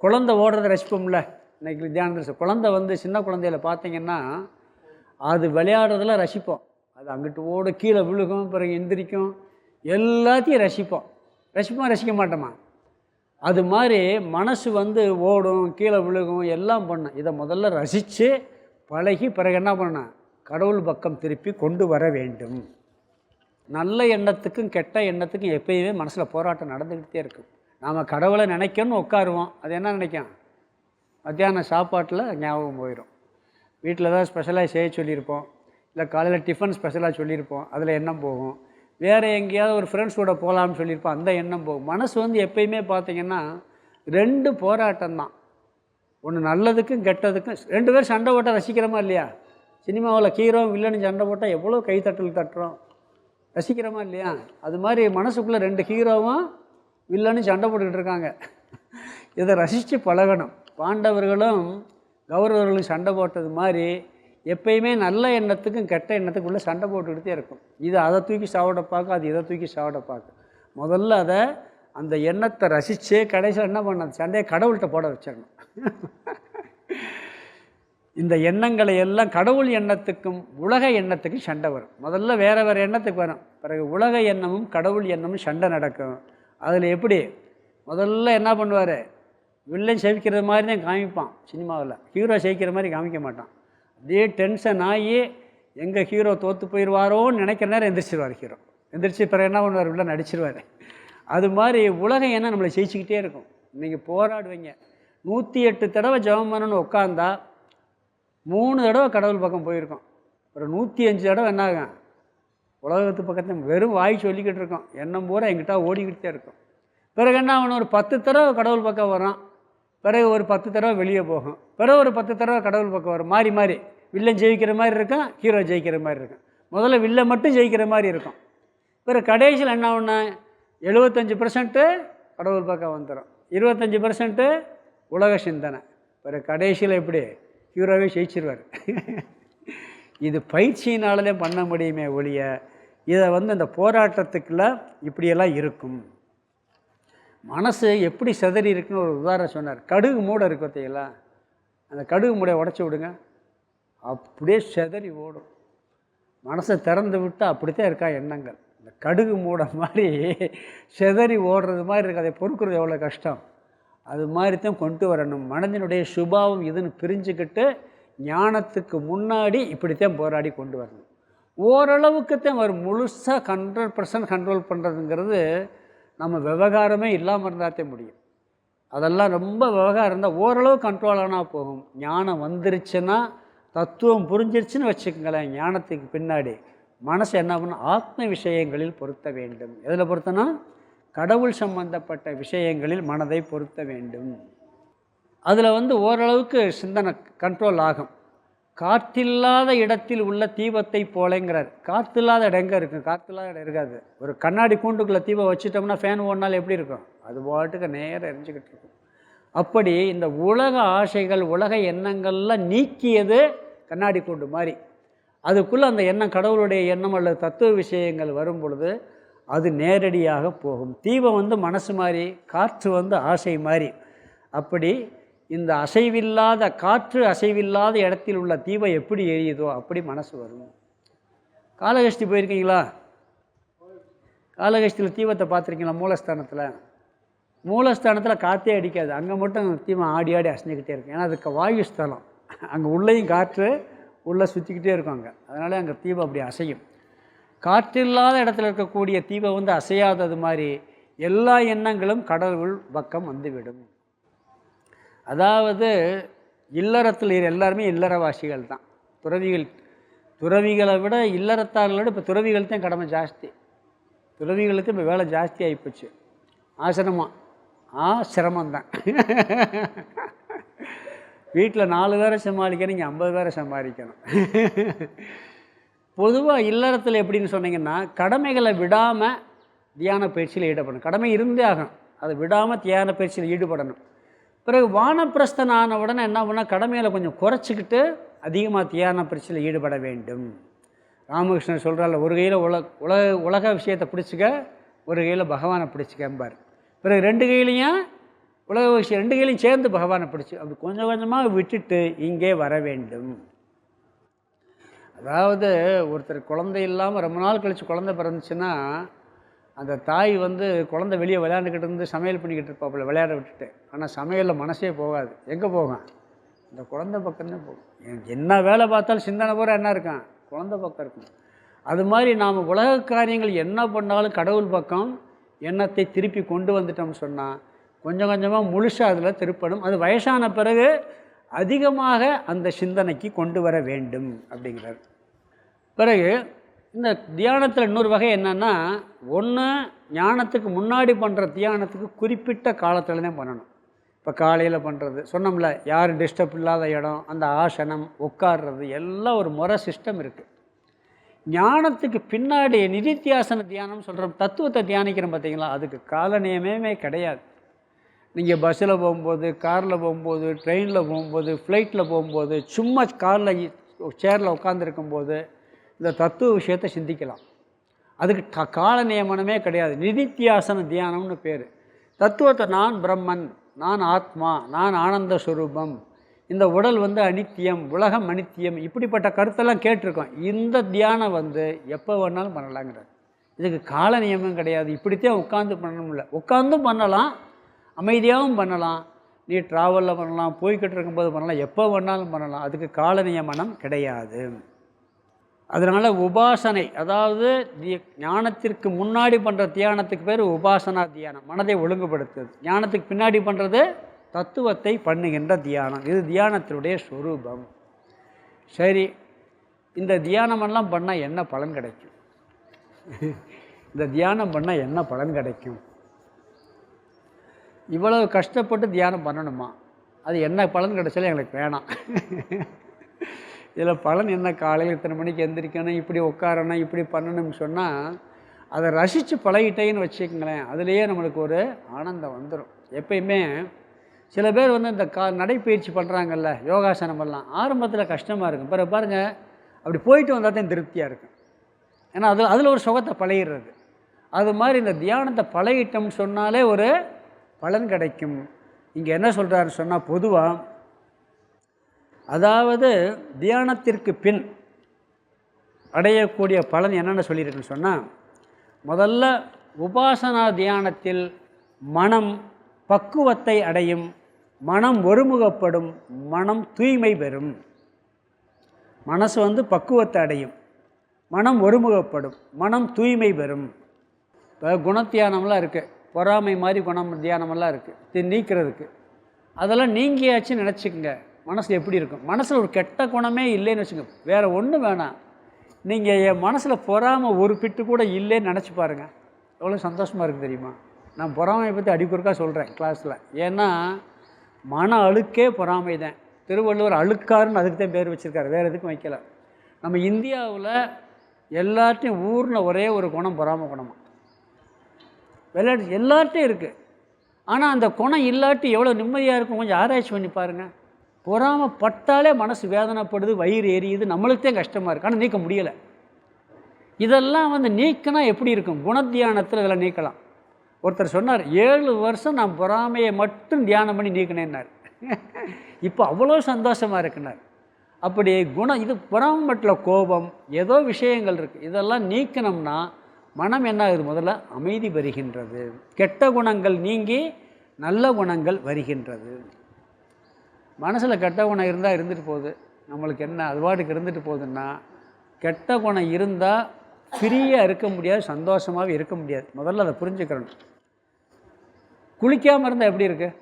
குழந்தை ஓடுறத ரசிப்போம்ல, இன்றைக்கி தியானத்தில் குழந்தை சின்ன குழந்தையில பார்த்திங்கன்னா அது விளையாடுறதுல ரசிப்போம். அது அங்கிட்டு ஓட, கீழே விழுகும், பிறகு எந்திரிக்கும், எல்லாத்தையும் ரசிப்போம். ரசிக்க மாட்டோமா? அது மாதிரி மனசு ஓடும், கீழே விழுகும், எல்லாம் பண்ணும். இதை முதல்ல ரசித்து பழகி பிறகு என்ன பண்ண, கடவுள் பக்கம் திருப்பி கொண்டு வர வேண்டும். நல்ல எண்ணத்துக்கும் கெட்ட எண்ணத்துக்கும் எப்பயுமே மனசில் போராட்டம் நடந்துக்கிட்டே இருக்கும். நாம் கடவுளை நினைக்கணும்னு உட்காருவோம், அது என்ன நினைக்கும், மத்தியான சாப்பாட்டில் ஞாபகம் போயிடும். வீட்டில் ஏதாவது ஸ்பெஷலாக செய்ய சொல்லியிருப்போம், இல்லை காலையில் டிஃபன் ஸ்பெஷலாக சொல்லியிருப்போம், அதில் எண்ணம் போகும். வேறு எங்கேயாவது ஒரு ஃப்ரெண்ட்ஸோட போகலான்னு சொல்லியிருப்போம், அந்த எண்ணம் போகும். மனசு வந்து எப்பயுமே பார்த்திங்கன்னா 2 போராட்டம் தான். ஒன்று நல்லதுக்கும் கெட்டதுக்கும். 2 பேர் சண்டை போட்டால் ரசிக்கிறோமா இல்லையா? சினிமாவில் ஹீரோ வில்லன்னு சண்டை போட்டால் எவ்வளோ கைத்தட்டல் தட்டுறோம், ரசிக்கிறோமா இல்லையா? அது மாதிரி மனசுக்குள்ளே 2 ஹீரோவும் வில்லன்னு சண்டை போட்டுக்கிட்டு இருக்காங்க. இதை ரசித்து பழகணும். பாண்டவர்களும் கௌரவர்களும் சண்டை போட்டது மாதிரி எப்பயுமே நல்ல எண்ணத்துக்கும் கெட்ட எண்ணத்துக்குள்ளே சண்டை போட்டுக்கிட்டே இருக்கும். இது அதை தூக்கி சாப்பிட பார்க்க, அது இதை தூக்கி சாப்பிட பார்க்க. முதல்ல அதை அந்த எண்ணத்தை ரசித்து கடைசியில் என்ன பண்ண சண்டையை கடவுள்கிட்ட போட வச்சிடணும். இந்த எண்ணங்களை எல்லாம் கடவுள் எண்ணத்துக்கும் உலக எண்ணத்துக்கும் சண்டை வரும். முதல்ல வேறு வேறு எண்ணத்துக்கு வரும், பிறகு உலக எண்ணமும் கடவுள் எண்ணமும் சண்டை நடக்கும். அதில் எப்படி முதல்ல என்ன பண்ணுவார், வில்லன் செவிக்கிறது மாதிரி தான் காமிப்பான் சினிமாவில், ஹீரோ ஜெயிக்கிற மாதிரி காமிக்க மாட்டான். அப்படியே டென்ஷன் ஆகி எங்கள் ஹீரோ தோற்று போயிடுவாரோன்னு நினைக்கிற நேரம் எந்திரிச்சிருவார் ஹீரோ. எந்திரிச்சு பிறகு என்ன பண்ணுவார், வில்லன் நடிச்சிருவார். அது மாதிரி உலக எண்ணம் நம்மளை ஜெயிச்சிக்கிட்டே இருக்கும். நீங்கள் போராடுவீங்க, 108 தடவை ஜெபம் பண்ணணும்னு உட்காந்தா 3 தடவை கடவுள் பக்கம் போயிருக்கோம். ஒரு 105 தடவை என்ன ஆகும், உலகத்து பக்கத்தில் வெறும் வாய் சொல்லிக்கிட்டு இருக்கோம், எண்ணம் பூரா எங்கிட்ட ஓடிக்கிட்டே இருக்கும். பிறகு என்ன அவன் ஒரு 10 தடவை கடவுள் பக்கம் வரான், பிறகு ஒரு 10 தடவை வெளியே போகும், பிறகு ஒரு 10 தடவை கடவுள் பக்கம் வரும். மாறி மாறி வில்லன் ஜெயிக்கிற மாதிரி இருக்கும், ஹீரோ ஜெயிக்கிற மாதிரி இருக்கும். முதல்ல வில்லன் மட்டும் ஜெயிக்கிற மாதிரி இருக்கும், பிறகு கடைசியில் என்ன ஒன்று 75% கடவுள் பக்கம் வந்துடும், 25% உலக சிந்தனை, பிறகு கடைசியில் எப்படி ஹீரோவே ஜெயிச்சிருவார். இது பயிற்சியினாலே பண்ண முடியுமே ஒழிய, இதை வந்து அந்த போராட்டத்துக்குள்ள இப்படியெல்லாம் இருக்கும். மனசு எப்படி சிதறி இருக்குன்னு ஒரு உதாரணம் சொன்னார். கடுகு மூடை இருக்கு பார்த்தீங்களா, அந்த கடுகு மூடையை உடச்சி விடுங்க, அப்படியே சிதறி ஓடும். மனசை திறந்து விட்டால் அப்படித்தான் இருக்கா எண்ணங்கள். இந்த கடுகு மூடை மாதிரி சிதறி ஓடுறது மாதிரி இருக்குது. அதை பொறுக்கிறது எவ்வளோ கஷ்டம். அது மாதிரி தான் கொண்டு வரணும். மனதினுடைய சுபாவம் இதுன்னு பிரிஞ்சுக்கிட்டு ஞானத்துக்கு முன்னாடி இப்படித்தான் போராடி கொண்டு வரணும். ஓரளவுக்குத்தான் வரும். முழுசாக 100% கண்ட்ரோல் பண்ணுறதுங்கிறது நம்ம விவகாரமே இல்லாமல் இருந்தால்தே முடியும். அதெல்லாம் ரொம்ப விவகாரம் இருந்தால் ஓரளவு கண்ட்ரோல் ஆனால் போகும். ஞானம் வந்துருச்சுன்னா, தத்துவம் புரிஞ்சிருச்சுன்னு வச்சுக்கோங்களேன், ஞானத்துக்கு பின்னாடி மனசு என்ன பண்ணும், ஆத்ம விஷயங்களில் பொருத்த வேண்டும். எதில் பொருத்தனா, கடவுள் சம்பந்தப்பட்ட விஷயங்களில் மனதை பொருத்த வேண்டும். அதில் வந்து ஓரளவுக்கு சிந்தனை கண்ட்ரோல் ஆகும். காற்றில்லாத இடத்தில் உள்ள தீபத்தை போலங்கிறார். காற்றில்லாத இடம் எங்கே இருக்குது, காற்றில்லாத இடம் இருக்காது. ஒரு கண்ணாடி கூண்டுக்குள்ளே தீபம் வச்சுட்டோம்னா ஃபேன் ஓடினாலும் எப்படி இருக்கும், அது பாட்டுக்கு நேரம் எரிஞ்சிக்கிட்டு இருக்கும். அப்படி இந்த உலக ஆசைகள் உலக எண்ணங்கள்லாம் நீக்கியது கண்ணாடி கூண்டு மாதிரி. அதுக்குள்ளே அந்த எண்ணம் கடவுளுடைய எண்ணம் அல்லது தத்துவ விஷயங்கள் வரும் பொழுது அது நேரடியாக போகும். தீபம் வந்து மனசு மாதிரி, காற்று வந்து ஆசை மாதிரி. அப்படி இந்த அசைவில்லாத காற்று அசைவில்லாத இடத்தில் உள்ள தீபம் எப்படி எரியுதோ அப்படி மனசு வரும். காளகஸ்தி போயிருக்கீங்களா? காளகஸ்தியில் தீபத்தை பார்த்துருக்கீங்களா? மூலஸ்தானத்தில் காற்றே அடிக்காது, அங்கே மட்டும் தீபம் ஆடி ஆடி அசைஞ்சிக்கிட்டே இருக்கும். ஏன்னா அதுக்கு வாயு ஸ்தலம், அங்கே உள்ளேயும் காற்று உள்ளே சுற்றிக்கிட்டே இருக்கும் அங்கே. அதனால அங்கே தீபம் அப்படி அசையும். காற்றில்லாத இடத்துல இருக்கக்கூடிய தீபம் வந்து அசையாதது மாதிரி எல்லா எண்ணங்களும் கடவுள் பக்கம் வந்துவிடும். அதாவது இல்லறத்தில் எல்லாருமே இல்லறவாசிகள் தான். துறவிகளை விட இல்லறத்தார்களோட இப்போ துறவிகள் தான் கடமை ஜாஸ்தி. துறவிகளுக்கு இப்போ வேலை ஜாஸ்தி ஆகிப்போச்சு. சிரமம்தான். வீட்டில் 4 பேரை சமாளிக்கணும், இங்கே 50 பேரை சமாளிக்கணும். பொதுவாக இல்லறத்தில் எப்படின்னு சொன்னீங்கன்னா, கடமைகளை விடாமல் தியான பயிற்சியில் ஈடுபடணும். கடமை இருந்தே ஆகும், அதை விடாமல் தியான பயிற்சியில் ஈடுபடணும். பிறகு வானப்பிரஸ்தன் ஆன உடனே என்ன பண்ணால் கடமையில் கொஞ்சம் குறைச்சிக்கிட்டு அதிகமாக தியான பயிற்சியில் ஈடுபட வேண்டும். ராமகிருஷ்ணன் சொல்கிறாள், ஒரு கையில் உலக விஷயத்தை பிடிச்சிக்க, ஒரு கையில் பகவானை பிடிச்சிக்கம்பார். பிறகு 2 கையிலையும் உலக விஷயம் 2 கையிலையும் சேர்ந்து பகவானை பிடிச்சி அப்படி கொஞ்சம் கொஞ்சமாக விட்டுட்டு இங்கே வர வேண்டும். அதாவது ஒருத்தர் குழந்தை இல்லாமல் ரொம்ப நாள் கழித்து குழந்தை பிறந்துச்சுன்னா, அந்த தாய் வந்து குழந்தை வெளியே விளையாண்டுக்கிட்டு இருந்து சமையல் பண்ணிக்கிட்டு இருப்பாப்புல விளையாட விட்டுட்டு. ஆனால் சமையலில் மனசே போகாது. எங்கே போகும், இந்த குழந்தை பக்கம்தான் போகும். என்ன வேலை பார்த்தாலும் சிந்தனை பூரா என்ன இருக்கான், குழந்தை பக்கம் இருக்கும். அது மாதிரி நாம் உலக காரியங்கள் என்ன பண்ணாலும் கடவுள் பக்கம் எண்ணத்தை திருப்பி கொண்டு வந்துட்டோம்னு சொன்னால் கொஞ்சம் கொஞ்சமாக முழுசாக அதில் திருப்பணும். அது வயசான பிறகு அதிகமாக அந்த சிந்தனைக்கு கொண்டு வர வேண்டும் அப்படிங்கிறார். பிறகு இந்த தியானத்தில் இன்னொரு வகை என்னென்னா, ஒன்று ஞானத்துக்கு முன்னாடி பண்ணுற தியானத்துக்கு குறிப்பிட்ட காலத்தில் தான் பண்ணணும். இப்போ காலையில் பண்ணுறது சொன்னோம்ல, யாரும் டிஸ்டர்ப் இல்லாத இடம், அந்த ஆசனம், உட்கார்றது எல்லாம் ஒரு முறை சிஸ்டம் இருக்குது. ஞானத்துக்கு பின்னாடி நிதித்தியாசன தியானம் சொல்கிறோம், தத்துவத்தை தியானிக்கிறோம் பார்த்தீங்களா, அதுக்கு கால நியமே கிடையாது. நீங்கள் பஸ்ஸில் போகும்போது, காரில் போகும்போது, ட்ரெயினில் போகும்போது, ஃப்ளைட்டில் போகும்போது, சும்மா காரில் சேரில் உட்காந்துருக்கும்போது இந்த தத்துவ விஷயத்தை சிந்திக்கலாம். அதுக்கு கால நியமனமே கிடையாது. நிதித்தியாசன தியானம்னு பேர். தத்துவத்தை நான் பிரம்மன், நான் ஆத்மா, நான் ஆனந்த ஸ்வரூபம், இந்த உடல் அனித்தியம், உலகம் அனித்தியம், இப்படிப்பட்ட கருத்தெல்லாம் கேட்டிருக்கோம். இந்த தியானம் எப்போ வேணாலும் பண்ணலாங்கிறார். இதுக்கு கால நியமம் கிடையாது. இப்படித்தான் உட்காந்து பண்ணணும்ல, உட்காந்தும் பண்ணலாம், அமைதியாகவும் பண்ணலாம், நீ ட்ராவலில் பண்ணலாம், போய்கிட்டு இருக்கும்போது பண்ணலாம், எப்போ வேணாலும் பண்ணலாம். அதுக்கு கால நியமனம் கிடையாது. அதனால் உபாசனை, அதாவது ஞானத்திற்கு முன்னாடி பண்ணுற தியானத்துக்கு பேர் உபாசனா தியானம், மனதை ஒழுங்குபடுத்துது. ஞானத்துக்கு பின்னாடி பண்ணுறது தத்துவத்தை பண்ணுகின்ற தியானம். இது தியானத்தினுடைய ஸ்வரூபம். சரி, இந்த தியானமெல்லாம் பண்ணால் என்ன பலன் கிடைக்கும்? இந்த தியானம் பண்ணால் என்ன பலன் கிடைக்கும்? இவ்வளவு கஷ்டப்பட்டு தியானம் பண்ணணுமா? அது என்ன பலன் கிடைச்சாலும் எங்களுக்கு வேணாம். இதில் பலன் என்ன? காலையில் இத்தனை மணிக்கு எந்திரிக்கணும், இப்படி உட்காரணும், இப்படி பண்ணணும்னு சொன்னால் அதை ரசித்து பழகிட்டேன்னு வச்சுக்கங்களேன், அதுலேயே நம்மளுக்கு ஒரு ஆனந்தம் வந்துடும். எப்பயுமே சில பேர் இந்த நடைப்பயிற்சி பண்ணுறாங்கல்ல, யோகாசனம் எல்லாம் ஆரம்பத்தில் கஷ்டமாக இருக்கும், பிறகு பாருங்கள் அப்படி போயிட்டு வந்தால் தான் திருப்தியாக இருக்கும். ஏன்னா அதில் ஒரு சுகத்தை பழகிடுறது. அது மாதிரி இந்த தியானத்தை பழகிட்டோம்னு சொன்னாலே ஒரு பலன் கிடைக்கும். இங்கே என்ன சொல்கிறாருன்னு சொன்னால், பொதுவாக அதாவது தியானத்திற்கு பின் அடையக்கூடிய பலன் என்னென்னு சொல்லியிருக்குன்னு சொன்னால், முதல்ல உபாசனா தியானத்தில் மனம் பக்குவத்தை அடையும், மனம் ஒருமுகப்படும், மனம் தூய்மை பெறும். மனசு பக்குவத்தை அடையும், மனம் ஒருமுகப்படும், மனம் தூய்மை பெறும். இப்போ குணத்தியானம்லாம் இருக்குது, பொறாமை மாதிரி குணம் தியானமெல்லாம் இருக்குது, இது நீக்கிறதுக்கு. அதெல்லாம் நீங்கியாச்சுன்னு நினச்சிக்கோங்க, மனசு எப்படி இருக்கும்? மனசில் ஒரு கெட்ட குணமே இல்லைன்னு வச்சுக்கோங்க, வேறு ஒன்றும் வேணாம், நீங்கள் என் மனசில் பொறாமல் ஒரு பிட்டு கூட இல்லைன்னு நினச்சி பாருங்கள், எவ்வளோ சந்தோஷமாக இருக்குது தெரியுமா? நான் பொறாமையை பற்றி அடிக்குறுக்காக சொல்கிறேன் கிளாஸில். ஏன்னா மன அழுக்கே பொறாமை தான். திருவள்ளுவர் அழுக்காருன்னு அதுக்கு தான் பேர் வச்சுருக்காரு, வேறு எதுக்கும் வைக்கல. நம்ம இந்தியாவில் எல்லார்ட்டையும் ஊரில் ஒரே ஒரு குணம் பொறாமை குணமாக, விளையாட்டு எல்லார்ட்டையும் இருக்குது. ஆனால் அந்த குணம் இல்லாட்டி எவ்வளோ நிம்மதியாக இருக்கும் கொஞ்சம் ஆராய்ச்சி பண்ணி பாருங்கள். பொறாமப்பட்டாலே மனசு வேதனைப்படுது, வயிறு எரியுது, நம்மளுக்கு தான் கஷ்டமாக இருக்குது, ஆனால் நீக்க முடியலை. இதெல்லாம் நீக்கினா எப்படி இருக்கும்? குணத்தியானத்தில் இதெல்லாம் நீக்கலாம். ஒருத்தர் சொன்னார், 7 வருஷம் நான் பொறாமையை மட்டும் தியானம் பண்ணி நீக்கினேன்னார். இப்போ அவ்வளோ சந்தோஷமாக இருக்குனார். அப்படி இது பொறாமை மட்டும் கோபம், ஏதோ விஷயங்கள் இருக்குது, இதெல்லாம் நீக்கினோம்னா மனம் என்ன ஆகுது? முதல்ல அமைதி வருகின்றது, கெட்ட குணங்கள் நீங்கி நல்ல குணங்கள் வருகின்றது. மனசில் கெட்ட குணம் இருந்தால் இருந்துட்டு போகுது, நம்மளுக்கு என்ன அது பாட்டுக்கு இருந்துட்டு போகுதுன்னா, கெட்ட குணம் இருந்தால் ஃப்ரீயாக இருக்க முடியாது, சந்தோஷமாகவே இருக்க முடியாது. முதல்ல அதை புரிஞ்சுக்கிறணும். குளிக்காமல் இருந்தால் எப்படி இருக்குது?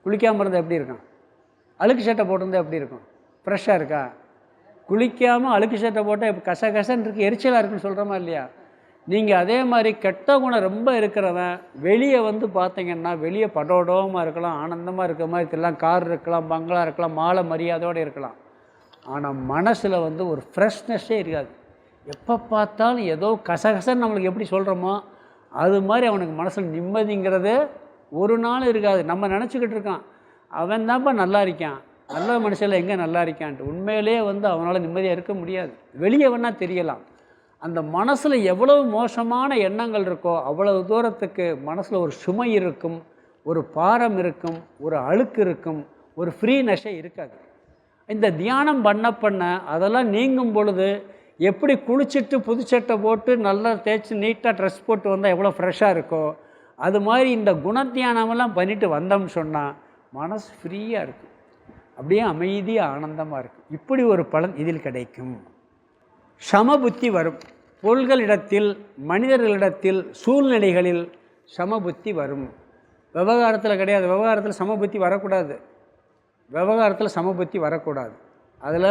குளிக்காமல் இருந்தால் எப்படி இருக்கும்? அழுக்கு சட்டை போட்டிருந்தால் எப்படி இருக்கும்? ஃப்ரெஷ்ஷாக இருக்கா? குளிக்காமல் அழுக்கு சட்டை போட்டால் இப்போ கசகசன்னு இருக்குது, எரிச்சலாக இருக்குன்னு சொல்கிறோமா இல்லையா? நீங்கள் அதே மாதிரி கெட்ட குணம் ரொம்ப இருக்கிறவன் வெளியே பார்த்தீங்கன்னா, வெளியே படோடமாக இருக்கலாம், ஆனந்தமாக இருக்கிற மாதிரி தெரியலாம், கார் இருக்கலாம், பங்களா இருக்கலாம், மாலை மரியாதையோடு இருக்கலாம். ஆனால் மனசில் ஒரு ஃப்ரெஷ்னஸ்ஸே இருக்காது. எப்போ பார்த்தாலும் ஏதோ கசகசன்னு நம்மளுக்கு எப்படி சொல்கிறோமோ அது மாதிரி அவனுக்கு மனசில் நிம்மதிங்கிறது ஒரு நாள் இருக்காது. நம்ம நினச்சிக்கிட்டு இருக்கான், அவன் தான்ப்பா நல்லா இருக்கான், நல்ல மனுஷனில் எங்கே நல்லா இருக்கான்ட்டு. உண்மையிலே அவனால் நிம்மதியாக இருக்க முடியாது. வெளியே வேணால் தெரியலாம். அந்த மனசில் எவ்வளவு மோசமான எண்ணங்கள் இருக்கோ அவ்வளவு தூரத்துக்கு மனசில் ஒரு சுமை இருக்கும், ஒரு பாரம் இருக்கும், ஒரு அழுக்கு இருக்கும், ஒரு ஃப்ரீனஸ்ஸே இருக்காது. இந்த தியானம் பண்ண அதெல்லாம் நீங்கும் பொழுது எப்படி குளிச்சுட்டு புதுச்சட்டை போட்டு நல்லா தேய்ச்சி நீட்டாக ட்ரெஸ் போட்டு வந்தால் எவ்வளோ ஃப்ரெஷ்ஷாக இருக்கோ அது மாதிரி இந்த குணத்தியானமெல்லாம் பண்ணிட்டு வந்தோம்னு சொன்னால் மனசு ஃப்ரீயாக இருக்கும், அப்படியே அமைதியாக ஆனந்தமாக இருக்கும். இப்படி ஒரு பலன் இதில் கிடைக்கும். சமபுத்தி வரும். பொருள்களிடத்தில், மனிதர்களிடத்தில், சூழ்நிலைகளில் சமபுத்தி வரும். விவகாரத்தில் கிடையாது. விவகாரத்தில் சமபுத்தி வரக்கூடாது. விவகாரத்தில் சமபுத்தி வரக்கூடாது. அதில்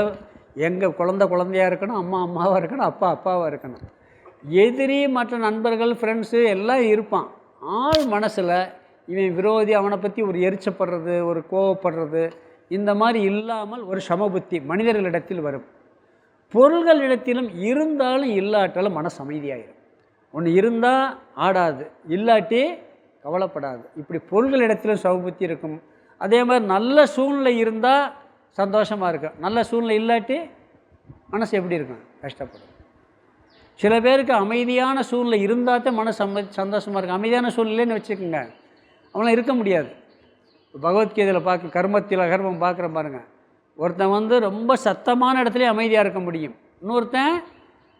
எங்கள் குழந்தையாக இருக்கணும், அம்மா அம்மாவாக இருக்கணும், அப்பா அப்பாவாக இருக்கணும். எதிரி மற்ற நண்பர்கள் ஃப்ரெண்ட்ஸு எல்லாம் இருப்பான். ஆள் மனசில் இவன் விரோதி, அவனை பற்றி ஒரு எரிச்சப்படுறது, ஒரு கோவப்படுறது, இந்த மாதிரி இல்லாமல் ஒரு சமபுத்தி மனிதர்களிடத்தில் வரும். பொருள்களிடத்திலும் இருந்தாலும் இல்லாட்டாலும் மனசு அமைதியாகிடும். ஒன்று இருந்தால் ஆடாது, இல்லாட்டி கவலைப்படாது. இப்படி பொருள்களிடத்திலும் சமபுத்தி இருக்கும். அதே மாதிரி நல்ல சூழ்நிலை இருந்தால் சந்தோஷமாக இருக்கும், நல்ல சூழ்நிலை இல்லாட்டி மனசு எப்படி இருக்கும்? கஷ்டப்படும். சில பேருக்கு அமைதியான சூழ்நிலை இருந்தால் தான் மனசு சந்தோஷமாக இருக்கும். அமைதியான சூழ்நிலைன்னு வச்சுக்கோங்க, அவனால் இருக்க முடியாது. பகவத்கீதையில் பார்க்க கர்மத்தில் கர்மம் பார்க்குற பாருங்கள். ஒருத்தன் ரொம்ப சத்தமான இடத்துலேயே அமைதியாக இருக்க முடியும். இன்னொருத்தன்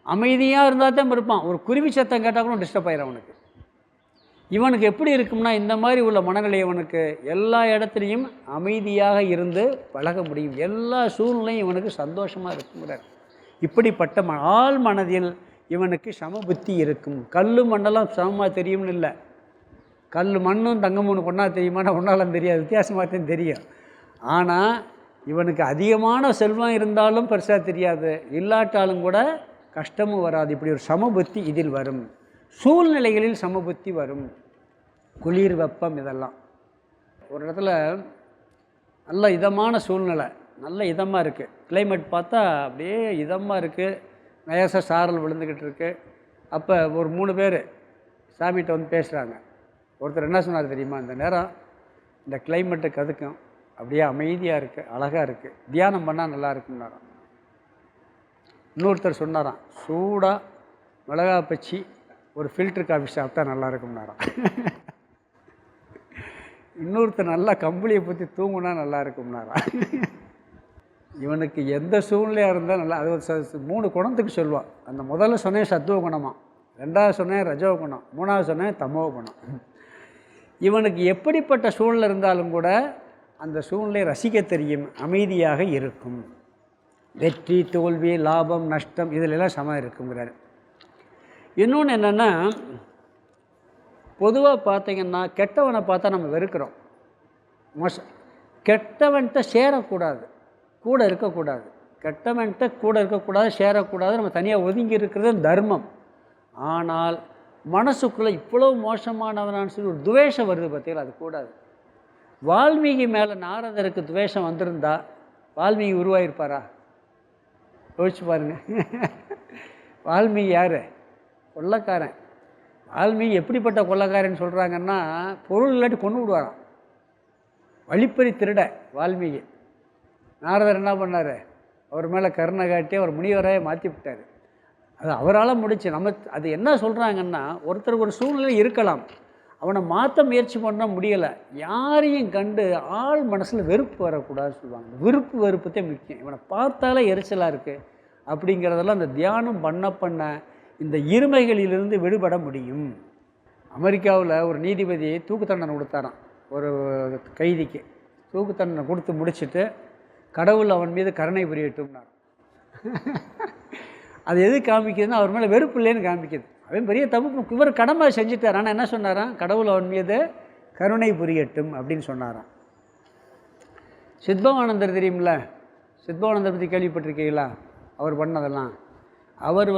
அமைதியாக இருந்தால் தான் இருப்பான். ஒரு குருவி சத்தம் கேட்டால் கூட டிஸ்டர்ப் ஆயிடும் அவனுக்கு. இவனுக்கு எப்படி இருக்கும்னா, இந்த மாதிரி உள்ள மனநிலை இவனுக்கு எல்லா இடத்துலையும் அமைதியாக இருந்து பழக முடியும். எல்லா சூழ்நிலையும் இவனுக்கு சந்தோஷமாக இருக்குங்கிறார். இப்படிப்பட்ட ஆள் மனதில் இவனுக்கு சமபுத்தி இருக்கும். கல் மண்ணெல்லாம் சமமாக தெரியும்னு இல்லை. கல் மண்ணும் தங்கம் ஒன்று ஒன்றா தெரியுமானா ஒன்றாலும் தெரியாது, வித்தியாசமாக தான் தெரியும். ஆனால் இவனுக்கு அதிகமான செல்வம் இருந்தாலும் பெருசாக தெரியாது, இல்லாட்டாலும் கூட கஷ்டமும் வராது. இப்படி ஒரு சமபுத்தி இதில் வரும். சூழ்நிலைகளில் சமபுத்தி வரும். குளிர் வெப்பம் இதெல்லாம். ஒரு இடத்துல நல்ல இதமான சூழ்நிலை, நல்ல இதமாக இருக்குது, கிளைமேட் பார்த்தா அப்படியே இதமாக இருக்குது, நயச சாரல் விழுந்துக்கிட்டு இருக்குது. அப்போ ஒரு 3 பேர் சாமிகிட்ட வந்து பேசுகிறாங்க. ஒருத்தர் என்ன சொன்னார் தெரியுமா? இந்த நேரம் இந்த கிளைமேட்டுக்கு அதுக்கும் அப்படியே அமைதியாக இருக்குது, அழகாக இருக்குது, தியானம் பண்ணால் நல்லா இருக்குன்னாராம். இன்னொருத்தர் சொன்னாராம், சூடாக மிளகா பச்சி ஒரு ஃபில்டர் காஃபி சாப்பிட்டா நல்லா இருக்கும்னாராம். இன்னொருத்தர் நல்லா கம்பளியை பற்றி தூங்குனா நல்லா இருக்கும்னாராம். இவனுக்கு எந்த சூழ்நிலையாக இருந்தால் நல்லா. அது 3 குணத்துக்கு சொல்லுவான். அந்த முதல்ல சொன்னேன் சத்துவ குணமாக, 2வது சொன்னேன் ரஜோ குணம், 3வது சொன்னேன் தமோ குணம். இவனுக்கு எப்படிப்பட்ட சூழ்நிலை இருந்தாலும் கூட அந்த சூழ்நிலை ரசிக்க தெரியும், அமைதியாக இருக்கும். வெற்றி தோல்வி லாபம் நஷ்டம் இதிலெல்லாம் சமம் இருக்குங்கிறார். இன்னொன்று என்னென்னா, பொதுவாக பார்த்திங்கன்னா கெட்டவனை பார்த்தா நம்ம வெறுக்கிறோம். கெட்டவன்கிட்ட சேரக்கூடாது, கூட இருக்கக்கூடாது. கெட்டவன்கிட்ட கூட இருக்கக்கூடாது, சேரக்கூடாது, நம்ம தனியாக ஒதுங்கி இருக்கிறது தர்மம். ஆனால் மனசுக்குள்ளே இவ்வளோ மோசமானவனான்னு சொல்லி ஒரு துவேஷம் வருது பார்த்தீங்களா, அது கூடாது. வால்மீகி மேலே நாரதருக்கு துவேஷம் வந்திருந்தா வால்மீகி உருவாயிருப்பாரா? யோசிச்சு பாருங்கள். வால்மீகி யார்? கொள்ளைக்காரன். வால்மீகி எப்படிப்பட்ட கொள்ளைக்காரன்னு சொல்கிறாங்கன்னா, பொருள் இல்லாட்டி கொண்டு விடுவாராம். வழிப்பறி திருட வால்மீகி. நாரதர் என்ன பண்ணார்? அவர் மேலே கருணை காட்டி அவர் முனிவராக மாற்றி விட்டார். அது அவரால் முடிச்சு. நம்ம அது என்ன சொல்கிறாங்கன்னா, ஒருத்தருக்கு ஒரு சூழ்நிலை இருக்கலாம், அவனை மாற்ற முயற்சி பண்ணால் முடியலை. யாரையும் கண்டு ஆள் மனசில் வெறுப்பு வரக்கூடாதுன்னு சொல்லுவாங்க. விருப்பு வெறுப்புத்தே முக்கியம். இவனை பார்த்தாலே எரிச்சலாக இருக்குது அப்படிங்கிறதெல்லாம் அந்த தியானம் பண்ண இந்த இருமைகளிலிருந்து விடுபட முடியும். அமெரிக்காவில் ஒரு நீதிபதி தூக்கு தண்டனை கொடுத்தாராம் ஒரு கைதிக்கு. தூக்கு தண்டனை கொடுத்து முடிச்சுட்டு, கடவுள் அவன் மீது கருணை புரியட்டும்னார். அது எது காமிக்குதுன்னா, அவர் மேலே வெறுப்பு இல்லைன்னு காமிக்குது. அவன் பெரிய தப்பு, இவர் கடமை செஞ்சுட்டார். ஆனால் என்ன சொன்னாராம்? கடவுள் அவன் மீது கருணை புரியட்டும் அப்படின்னு சொன்னாராம். சித்பவானந்தர் தெரியுமில்ல? சித்பவானந்தர் பற்றி கேள்விப்பட்டிருக்கீங்களா? அவர் பண்ணதெல்லாம். அவர்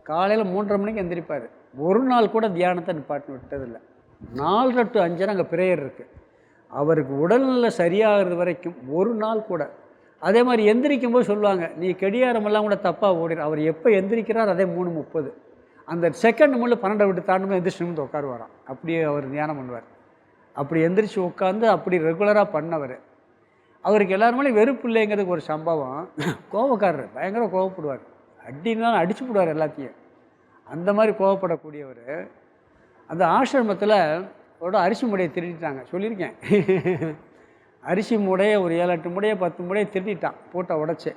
காலையில் 3:30 மணிக்கு எந்திரிப்பார். ஒரு நாள் கூட தியானத்தை நிப்பாட்டு விட்டதில்லை. 4 to 5 அங்கே பிரேயர் இருக்குது. அவருக்கு உடல்நிலை சரியாகிறது வரைக்கும் ஒரு நாள் கூட. அதே மாதிரி எந்திரிக்கும் போது சொல்லுவாங்க, நீ கெடியாரமெல்லாம் கூட தப்பாக ஓடிடும். அவர் எப்போ எந்திரிக்கிறார் அதே 3:30. அந்த செகண்ட் முள்ளு 12 விட்டு தாண்டும் எந்திரிச்சு நிமிந்து உட்காருவாராம். அப்படியே அவர் தியானம் பண்ணுவார். அப்படி எந்திரிச்சு உட்காந்து அப்படி ரெகுலராக பண்ணவர். அவருக்கு எல்லாருமே வெறுப்பு இல்லைங்கிறதுக்கு ஒரு சம்பவம். கோபக்காரர், பயங்கர கோவப்படுவார். அடினாலும் அடிச்சு போடுவார் எல்லாத்தையும். அந்த மாதிரி கோவப்படக்கூடியவர். அந்த ஆசிரமத்தில் ஒரு அரிசி மூடையை திருடிட்டாங்க, சொல்லியிருக்கேன். அரிசி மூடையை ஒரு 7-8 மூடையை 10 மூடையை திருட்டிட்டான், போட்டை உடச்சி.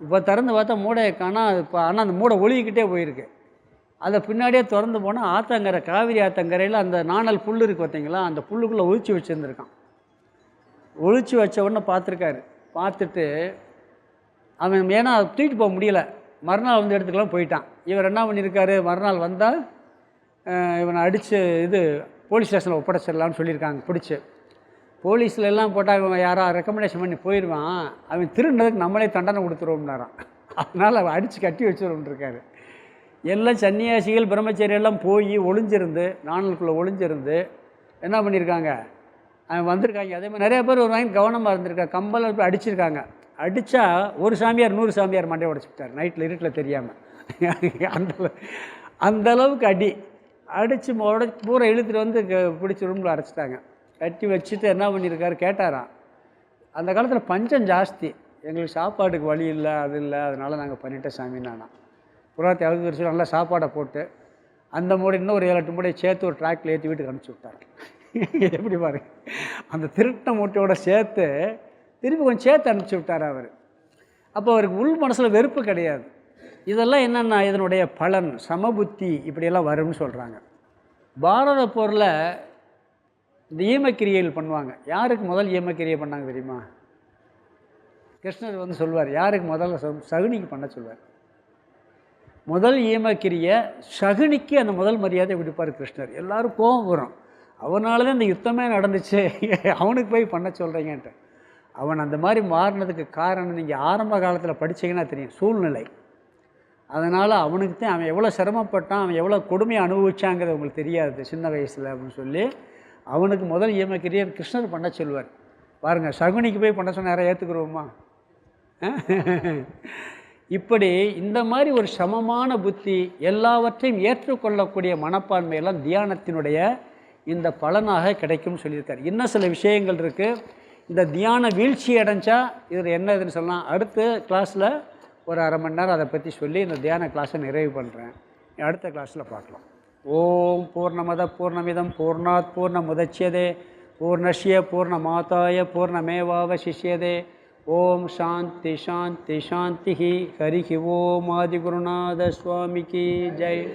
இப்போ திறந்து பார்த்தா மூடையை காணா. இப்போ ஆனால் அந்த மூடை ஒழுகிக்கிட்டே போயிருக்கு. அதை பின்னாடியே திறந்து போனால் ஆத்தங்கரை, காவிரி ஆத்தங்கரையில் அந்த நாணல் புல் இருக்குது பார்த்தீங்களா, அந்த புல்லுக்குள்ளே ஒழிச்சு வச்சுருந்துருக்கான். ஒழிச்சு வச்ச உடனே பார்த்துருக்காரு. பார்த்துட்டு அவன் ஏன்னா தூக்கிட்டு போக முடியலை, மறுநாள் எடுத்துக்கலாம் போயிட்டான். இவர் என்ன பண்ணியிருக்காரு, மறுநாள் வந்தால் இவனை அடித்து போலீஸ் ஸ்டேஷனில் ஒப்படைச்சிடலான்னு சொல்லியிருக்காங்க. பிடிச்சி போலீஸில் எல்லாம் போட்டால் யாரோ ரெக்கமெண்டேஷன் பண்ணி போயிடுவான், அவன் திருடுனதுக்கு நம்மளே தண்டனை கொடுத்துருவோம்னாரான். அதனால் அவன் அடித்து கட்டி வச்சுருவோம்ன்ருக்காரு. எல்லாம் சன்னியாசிகள் பிரம்மச்சரி எல்லாம் போய் ஒளிஞ்சிருந்து நாணலுக்குள்ளே ஒளிஞ்சிருந்து என்ன பண்ணியிருக்காங்க, அவன் வந்திருக்காங்க. அதே மாதிரி நிறையா பேர் ஒரு வாங்கி கவனமாக இருந்திருக்காங்க. கம்பல் போய் அடிச்சிருக்காங்க. அடித்தா ஒரு சாமியார் 100 சாமியார் மண்டையை உடச்சிட்டார் நைட்டில் இருட்டில் தெரியாமல். அந்த அளவுக்கு அடித்து பூரா இழுத்துட்டு வந்து பிடிச்சி ரூமில் அடைச்சிட்டாங்க. கட்டி வச்சுட்டு என்ன பண்ணியிருக்காரு கேட்டாராம். அந்த காலத்தில் பஞ்சம் ஜாஸ்தி, எங்களுக்கு சாப்பாட்டுக்கு வழி இல்லை, அது இல்லை, அதனால் நாங்கள் பண்ணிட்டோம் சாமி. நானா புறாத்தி 60 வருஷம் நல்லா சாப்பாடை போட்டு அந்த மூடை இன்னும் ஒரு 7-8 மூடையை சேர்த்து ஒரு டிராக்டில் ஏற்றி வீட்டுக்கு அனுப்பிச்சி விட்டார். எப்படி பாருங்க, அந்த திருட்ட மூட்டையோட சேர்த்து திருப்பி கொஞ்சம் சேர்த்து அனுப்பிச்சி விட்டார் அவர். அப்போ அவருக்கு உள் மனசில் வெறுப்பு கிடையாது. இதெல்லாம் என்னென்னா இதனுடைய பலன் சமபுத்தி இப்படியெல்லாம் வரும்னு சொல்கிறாங்க. பாரத போரில் இந்த ஈமக்கிரியைகள் பண்ணுவாங்க. யாருக்கு முதல் ஈமக்கிரியை பண்ணாங்க தெரியுமா? கிருஷ்ணர் வந்து சொல்வார், யாருக்கு முதல்ல சகுனிக்கு பண்ண சொல்வார். முதல் ஈமக்கிரியை சகுனிக்கு அந்த முதல் மரியாதை விடுப்பார் கிருஷ்ணர். எல்லோரும் கோபம் வரும், அவனால தான் இந்த யுத்தமே நடந்துச்சு, அவனுக்கு போய் பண்ண சொல்கிறீங்கன்ட்டு. அவன் அந்த மாதிரி மாறினதுக்கு காரணம் நீங்கள் ஆரம்ப காலத்தில் படித்தீங்கன்னா தெரியும், சூழ்நிலை. அதனால் அவனுக்கு தான் அவன் எவ்வளோ சிரமப்பட்டான், அவன் எவ்வளோ கொடுமையை அனுபவிச்சாங்கிறது உங்களுக்கு தெரியாது சின்ன வயசில் அப்படின்னு சொல்லி அவனுக்கு முதல் ஈமக்கிரியை கிருஷ்ணர் பண்ண சொல்வார். பாருங்கள், சகுனிக்கு போய் பண்ண சொன்ன யாரை ஏற்றுக்குருவோமா? இப்படி இந்த மாதிரி ஒரு சமமான புத்தி, எல்லாவற்றையும் ஏற்றுக்கொள்ளக்கூடிய மனப்பான்மையெல்லாம் தியானத்தினுடைய இந்த பலனாக கிடைக்கும்னு சொல்லியிருக்கார். இன்னும் சில விஷயங்கள் இருக்குது. இந்த தியான வீழ்ச்சி அடைஞ்சா இதில் என்ன இதுன்னு சொல்லலாம். அடுத்த கிளாஸில் ஒரு அரை மணி நேரம் அதை பற்றி சொல்லி இந்த தியான கிளாஸை நிறைவு பண்ணுறேன். அடுத்த கிளாஸில் பார்க்கலாம். ஓம் பூர்ணமத பூர்ணமிதம் பூர்ணாத் பூர்ணமுதட்சியதே பூர்ணஸ்ய பூர்ணமாதாய பூர்ணமேவாவசிஷ்யதே. ஓம் சாந்தி சாந்தி சாந்தி. ஹரி ஓம் ஆதிகுருநாத சுவாமிக்கு ஜெய்.